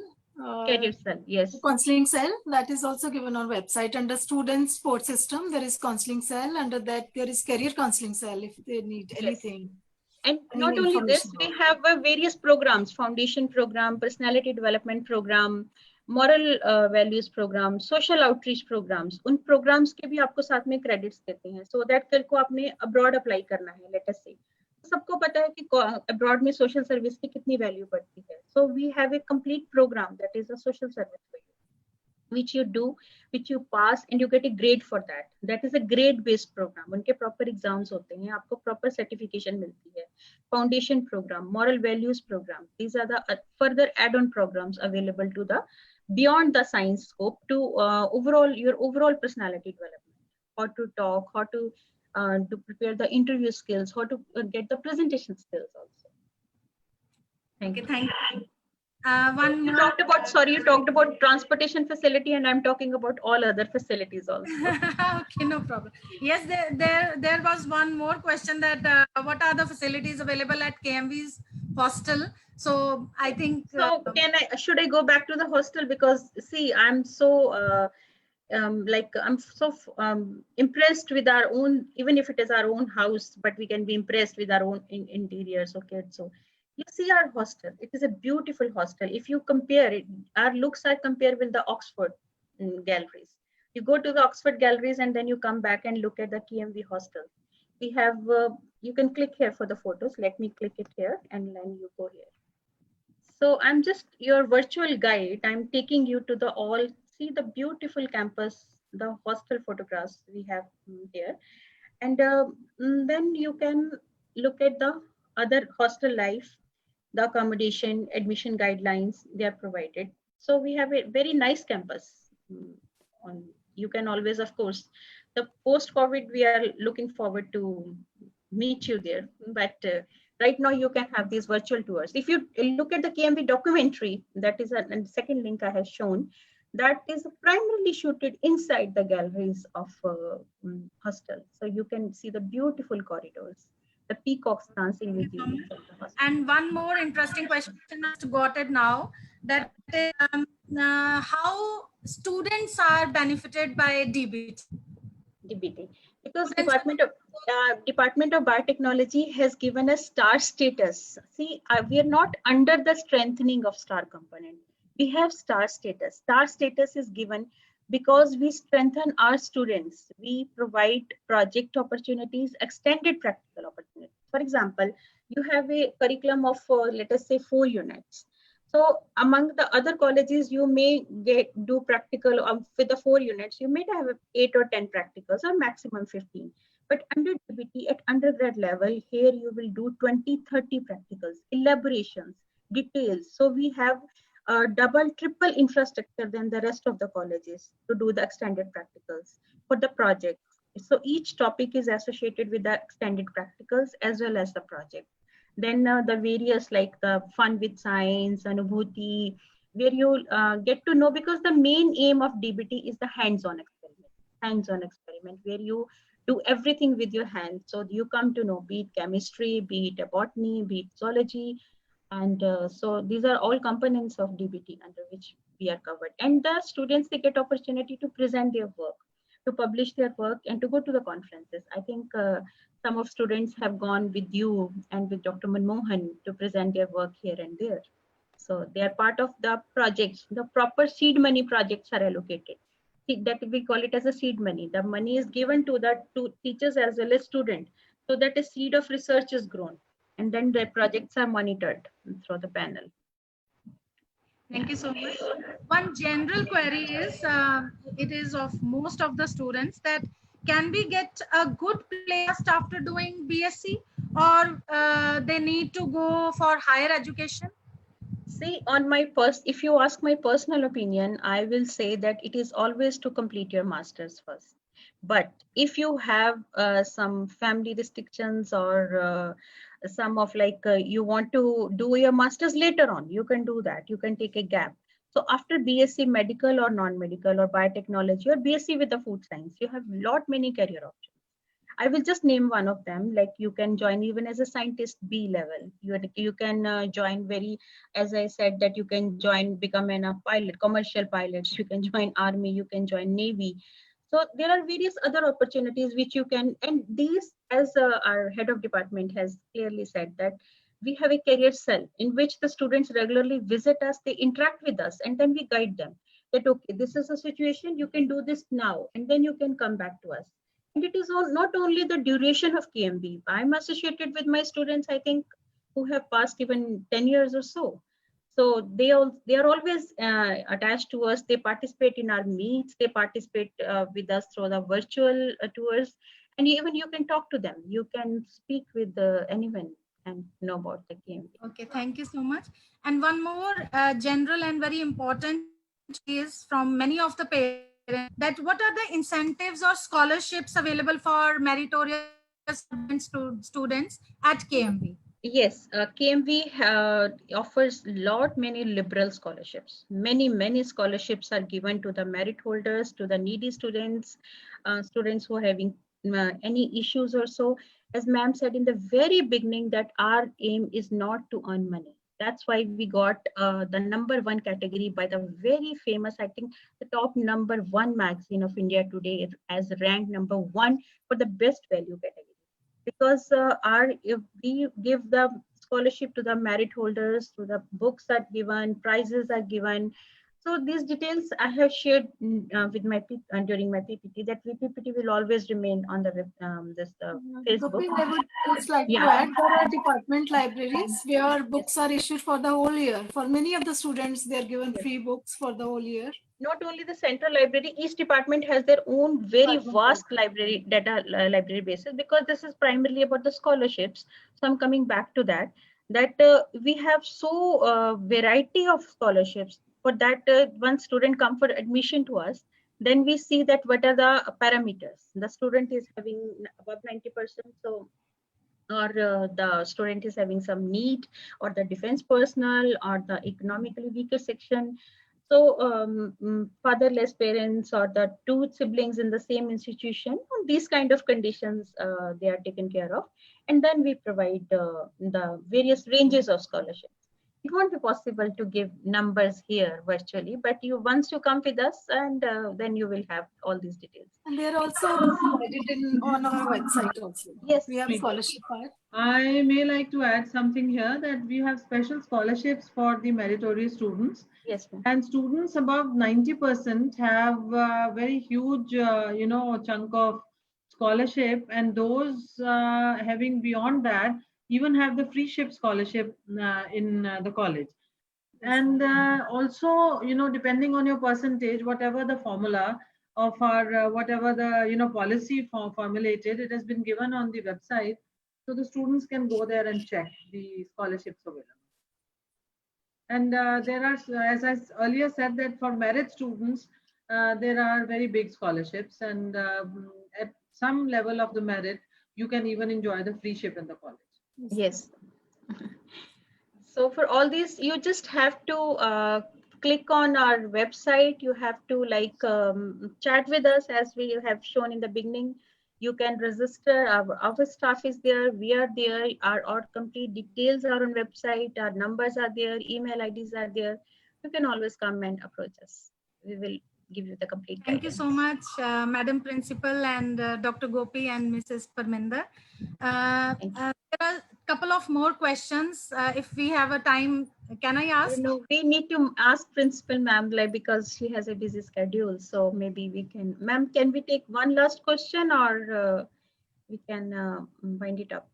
Career cell, yes. Counseling cell that is also given on website. Under student support system, there is counseling cell. Under that, there is career counseling cell if they need anything. And not only this, we have various programs: foundation program, personality development program, moral values program, social outreach programs. उन programs के भी आपको साथ में credits देते हैं, so that कल को आपने abroad apply करना है, let us say. सबको पता है कि abroad में social service की कितनी value पड़ती है. So we have a complete program that is a social service for you, which you do, which you pass, and you get a grade for that. That is a grade-based program. उनके proper exams होते हैं, आपको proper certification मिलती है. Foundation program, moral values program. These are the further add-on programs available to the beyond the science scope to your overall personality development. How to talk, how to prepare the interview skills, how to get the presentation skills also. Thank you. Thank you. One You more. talked about, sorry, you talked about transportation facility, and I'm talking about all other facilities also. Okay, no problem. Yes, there was one more question that what are the facilities available at KMV's hostel? So I think. So should I go back to the hostel, because see, I'm so impressed with our own, even if it is our own house, but we can be impressed with our own interiors. Okay, so you see our hostel, it is a beautiful hostel. If you compare it, our looks are compared with the Oxford galleries. You go to the Oxford galleries and then you come back and look at the KMV hostel. We have, you can click here for the photos. Let me click it here and then you go here. So I'm just your virtual guide. I'm taking you to the all, see the beautiful campus, the hostel photographs we have here. And then you can look at the other hostel life, the accommodation, admission guidelines they are provided. So we have a very nice campus. You can always, of course, the post-COVID, we are looking forward to meet you there. But right now you can have these virtual tours. If you look at the KMV documentary, that is a second link I have shown, that is primarily shooted inside the galleries of hostel. So you can see the beautiful corridors, the peacocks dancing with you. And one more interesting question I got it now, that how students are benefited by DBT. Because Department of Biotechnology has given us star status. See, we are not under the strengthening of star component. We have star status. Star status is given because we strengthen our students. We provide project opportunities, extended practical opportunities. For example, you have a curriculum of, let us say, 4 units. So among the other colleges, you may do practical with the 4 units. You may have 8 or 10 practicals or maximum 15. But under DBT at undergrad level, here you will do 20-30 practicals, elaborations, details. So we have double, triple infrastructure than the rest of the colleges to do the extended practicals for the projects. So each topic is associated with the extended practicals as well as the project. Then the various like the fun with science, Anubhuti, where you get to know, because the main aim of DBT is the hands-on experiment where you do everything with your hands. So you come to know, be it chemistry, be it botany, be it zoology. And so these are all components of DBT under which we are covered. And the students, they get opportunity to present their work, to publish their work, and to go to the conferences. I think some of students have gone with you and with Dr. Manmohan to present their work here and there. So they are part of the projects. The proper seed money projects are allocated. That we call it as a seed money. The money is given to the teachers as well as students, so that a seed of research is grown, and then the projects are monitored through the panel. Thank you so much. One general query is, it is of most of the students, that can we get a good place after doing BSc, or they need to go for higher education? See, on my if you ask my personal opinion, I will say that it is always to complete your master's first. But if you have some family restrictions or some of like you want to do your master's later on, you can do that. You can take a gap. So after BSc medical or non-medical or biotechnology or BSc with the food science, you have many career options. I will just name one of them. Like you can join even as a scientist B level. You can join as I said, that you can join, become a pilot, commercial pilots. You can join army, you can join Navy. So there are various other opportunities which you can, and these, as our head of department has clearly said, that we have a career cell in which the students regularly visit us, they interact with us, and then we guide them that, okay, this is a situation, you can do this now, and then you can come back to us. And it is not only the duration of KMB. I'm associated with my students, I think, who have passed even 10 years or so. So they are always attached to us. They participate in our meets. They participate with us through the virtual tours. And even you can talk to them. You can speak with anyone and know about the KMB. Okay, thank you so much. And one more general and very important is from many of the parents, that what are the incentives or scholarships available for meritorious students at KMB? Yes, KMV offers many liberal scholarships. Many scholarships are given to the merit holders, to the needy students, students who are having any issues or so. As ma'am said in the very beginning, that our aim is not to earn money. That's why we got the #1 category by the very famous, I think the top #1 magazine of India today as ranked #1 for the best value category. Because if we give the scholarship to the merit holders, to the books are given, prizes are given. So these details I have shared with my during my PPT. That PPT will always remain on the Facebook. I would just like to add, there are department libraries where books are issued for the whole year. For many of the students, they're given free books for the whole year. Not only the central library, each department has their own very vast library library basis, because this is primarily about the scholarships. So I'm coming back to that we have so variety of scholarships. For that, once student come for admission to us, then we see that what are the parameters. The student is having above 90%, so or the student is having some need, or the defense personnel, or the economically weaker section. So fatherless parents, or the 2 siblings in the same institution, these kind of conditions they are taken care of. And then we provide the various ranges of scholarships. It won't be possible to give numbers here virtually, but once you come with us, and then you will have all these details. And they are also provided on our website also. Yes, we have scholarship part. I may like to add something here, that we have special scholarships for the meritorious students. Yes, and students above 90% have a very huge, chunk of scholarship, and those having beyond that even have the free ship scholarship in the college. And also, depending on your percentage, whatever the formula, of our whatever the policy formulated. It has been given on the website, so the students can go there and check the scholarships available. And there are, as I earlier said, that for merit students, there are very big scholarships, and at some level of the merit, you can even enjoy the free ship in the college. Yes. So for all these, you just have to click on our website. You have to chat with us, as we have shown in the beginning. You can register. Our staff is there. We are there. Our complete details are on website. Our numbers are there. Email IDs are there. You can always come and approach us. We will give you the complete Thank you guidance. so much, Madam Principal and Dr. Gopi and Mrs. Parminder. There are a couple of more questions. If we have a time, can I ask? No, we need to ask Principal Ma'am, because she has a busy schedule. So maybe we can, Ma'am, can we take one last question, or we can wind it up?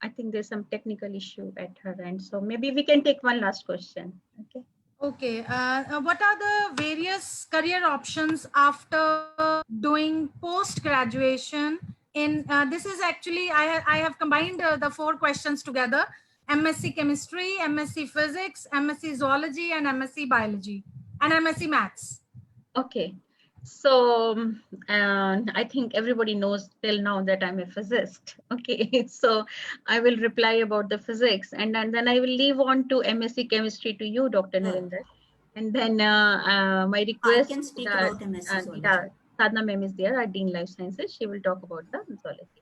I think there's some technical issue at her end. So maybe we can take one last question. Okay. Okay. What are the various career options after doing post-graduation? In this is actually, I have combined the 4 questions together: MSc Chemistry, MSc Physics, MSc Zoology, and MSc Biology, and MSc Maths. Okay. So I think everybody knows till now that I'm a physicist. Okay, so I will reply about the physics, and then I will leave on to MSc Chemistry to you, Dr. Narendra. And then my request, I can speak about MSc Zoology. Sadhna ma'am is there, our Dean Life Sciences. She will talk about the zoology.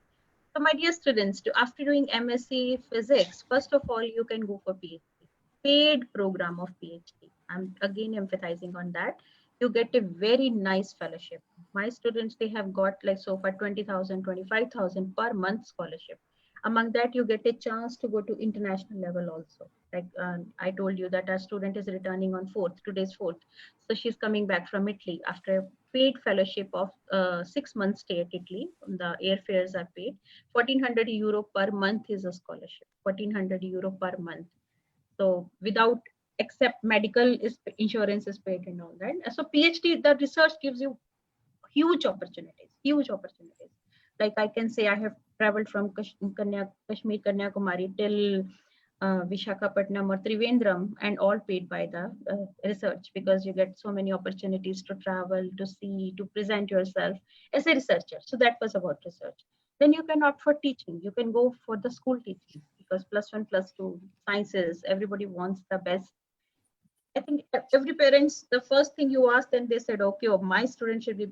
So my dear students, after doing MSc Physics, first of all, you can go for PhD, paid program of PhD. I'm again emphasizing on that. You get a very nice fellowship. My students, they have got so far 20,000, 25,000 per month scholarship. Among that, you get a chance to go to international level also. I told you that our student is returning on 4th, today's 4th. So she's coming back from Italy after a paid fellowship of 6 months stay at Italy. The airfares are paid. 1,400 euro per month is a scholarship, 1,400 euro per month. So without, except medical insurance is paid and all that. So PhD, the research gives you huge opportunities, huge opportunities. Like I can say I have traveled from Kashmir, Kanyakumari till Vishakhapatnam or Trivandrum, and all paid by the research, because you get so many opportunities to travel, to see, to present yourself as a researcher. So that was about research. Then you can opt for teaching. You can go for the school teaching, because +1, +2 sciences, everybody wants the best. I think every parents, the first thing you ask them, they said, okay, my student should be,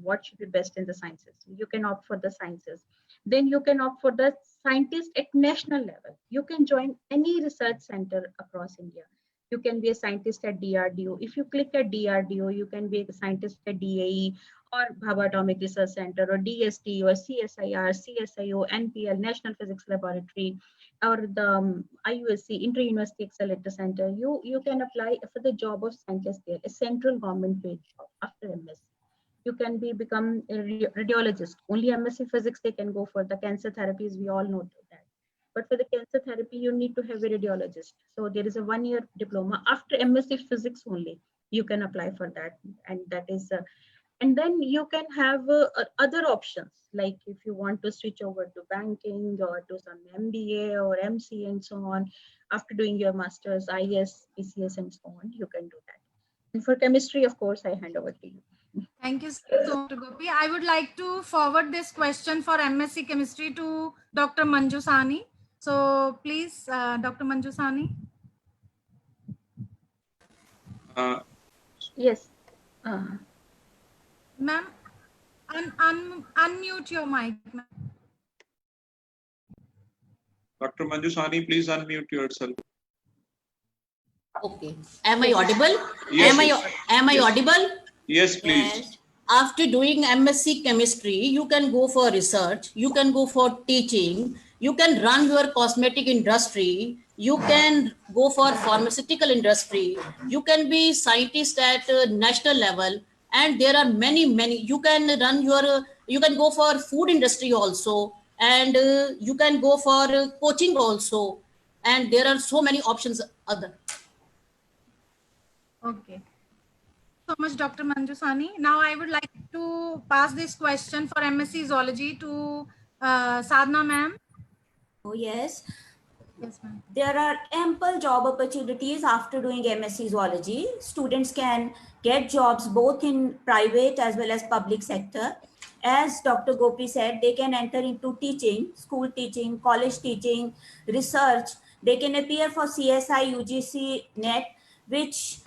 what should be best in the sciences? You can opt for the sciences. Then you can opt for the scientist at national level. You can join any research center across India. You can be a scientist at DRDO. If you click at DRDO, you can be a scientist at DAE or Bhabha Atomic Research Center, or DST, or CSIR, CSIO, NPL, National Physics Laboratory, or the IUSC, Inter-University Accelerator Center. You can apply for the job of scientist there, a central government paid job after MSc. You can become a radiologist. Only MSc Physics they can go for. The cancer therapies, we all know that. But for the cancer therapy, you need to have a radiologist. So there is a 1-year diploma. After MSc Physics only, you can apply for that. And that is, and then you can have other options. Like if you want to switch over to banking or to some MBA or MC and so on, after doing your master's, IS, PCS and so on, you can do that. And for chemistry, of course, I hand over to you. Thank you so much, Gopi. I would like to forward this question for MSc Chemistry to Dr. Manju Sahni. So please, Dr. Manju Sahni. Yes. Ma'am, unmute your mic. Dr. Manju Sahni, please unmute yourself. Okay. Am I audible? Yes, Am I yes. audible? Yes, please. Yes. After doing MSc Chemistry, you can go for research, you can go for teaching, you can run your cosmetic industry, you can go for pharmaceutical industry, you can be scientist at national level, and there are many, you can run your, you can go for food industry also, and you can go for coaching also, and there are so many options other. Okay. so much, Dr. Manjusani. Now I would like to pass this question for MSc Zoology to Sadhna ma'am. Oh, yes. Yes, ma'am. There are ample job opportunities after doing MSc Zoology. Students can get jobs both in private as well as public sector. As Dr. Gopi said, they can enter into teaching, school teaching, college teaching, research. They can appear for CSI UGC NET, which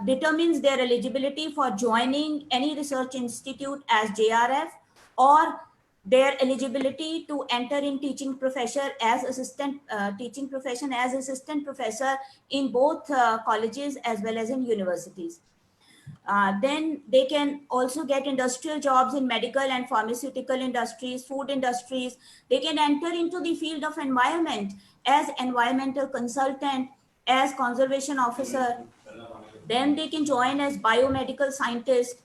determines their eligibility for joining any research institute as JRF, or their eligibility to enter in teaching profession as assistant professor in both colleges as well as in universities. Then they can also get industrial jobs in medical and pharmaceutical industries, food industries. They can enter into the field of environment as environmental consultant, as conservation officer. Then they can join as biomedical scientist.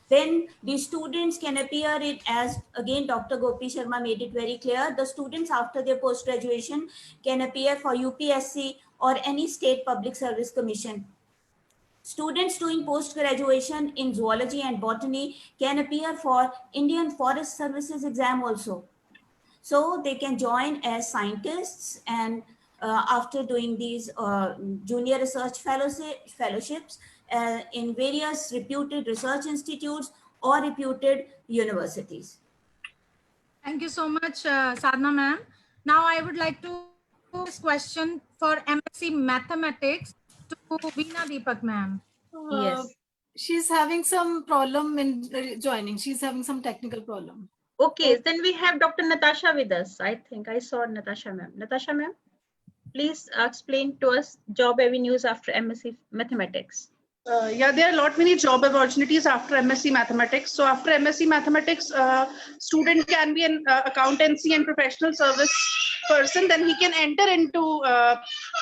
Then the students can appear it as, again, Dr. Gopi Sharma made it very clear, the students after their post-graduation can appear for UPSC or any state public service commission. Students doing post-graduation in zoology and botany can appear for Indian Forest Services exam also. So they can join as scientists, and after doing these junior research fellowships in various reputed research institutes or reputed universities. Thank you so much, Sadhna ma'am. Now I would like to put this question for MSc Mathematics to Veena Deepak ma'am. Yes. She's having some problem in joining. She's having some technical problem. Okay, then we have Dr. Natasha with us. I think I saw Natasha ma'am. Natasha ma'am, please explain to us job avenues after MSc Mathematics. Yeah, there are many job opportunities after MSc Mathematics. So after MSc Mathematics, student can be an accountancy and professional service person. Then he can enter into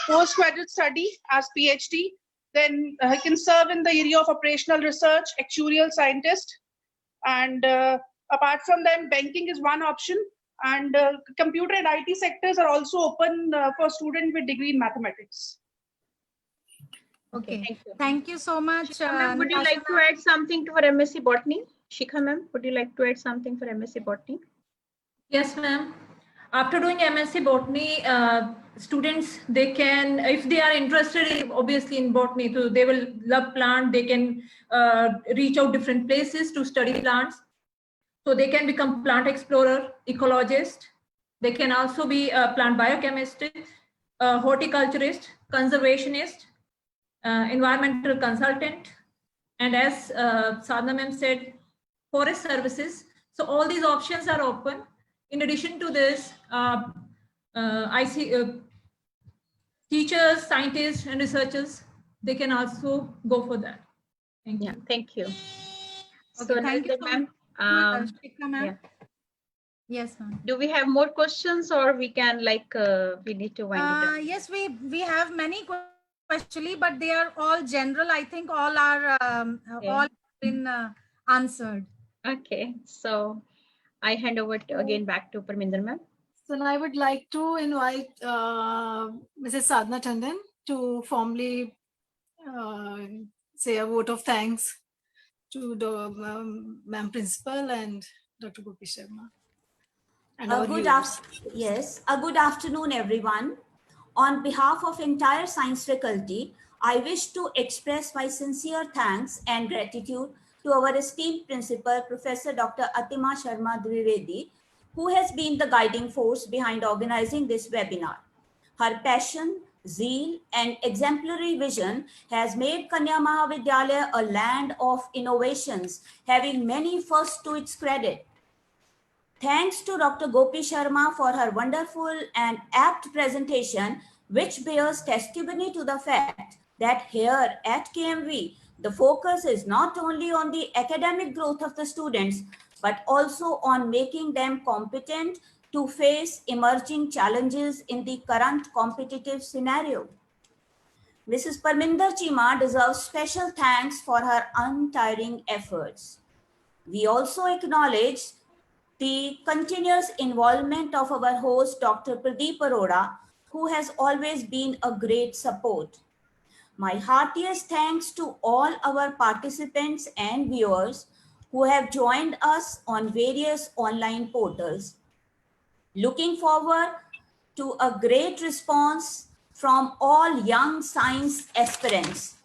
postgraduate study as PhD. Then he can serve in the area of operational research, actuarial scientist. And apart from them, banking is one option. And computer and IT sectors are also open for students with degree in mathematics. Okay, Thank you. thank you so much. Ma'am, would you Natasha like to add something to our MSc Botany? Shikha ma'am, would you like to add something for MSc Botany? Yes, ma'am. After doing MSc Botany, students, they can, if they are interested obviously in botany, so they will love plant, they can reach out different places to study plants. So they can become plant explorer, ecologist. They can also be a plant biochemist, horticulturist, conservationist, environmental consultant, and as Sadhna ma'am said, forest services. So all these options are open. In addition to this, I see teachers, scientists, and researchers, they can also go for that. Thank you. Yeah, thank you. Okay, So thank you Nandita so ma'am, much, Shikha ma'am. yeah. Yes, ma'am. Do we have more questions, or we can we need to wind it up? Yes, we have many questions actually, but they are all general. I think all are all been answered. Okay, so I hand over again back to Parminder ma'am. So now I would like to invite Mrs. Sadhna Tandon to formally say a vote of thanks to the Ma'am Principal and Dr. Gopi Sharma. And our viewers. Yes, a good afternoon, everyone. On behalf of entire science faculty, I wish to express my sincere thanks and gratitude to our esteemed principal, Professor Dr. Atima Sharma Dwivedi, who has been the guiding force behind organizing this webinar. Her passion, zeal, and exemplary vision has made Kanya Mahavidyalaya a land of innovations, having many firsts to its credit. Thanks to Dr. Gopi Sharma for her wonderful and apt presentation, which bears testimony to the fact that here at KMV, the focus is not only on the academic growth of the students, but also on making them competent to face emerging challenges in the current competitive scenario. Mrs. Parminder Chima deserves special thanks for her untiring efforts. We also acknowledge the continuous involvement of our host, Dr. Pradeep Arora, who has always been a great support. My heartiest thanks to all our participants and viewers who have joined us on various online portals. Looking forward to a great response from all young science aspirants.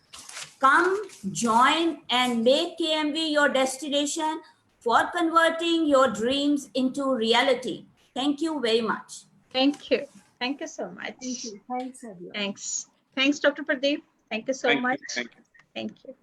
Come, join, and make KMV your destination for converting your dreams into reality. Thank you very much. Thank you. Thank you so much. Thank you. Thanks, everyone. Thanks. Thanks, Dr. Pradeep. Thank you so Thank you. much. Thank you. Thank you.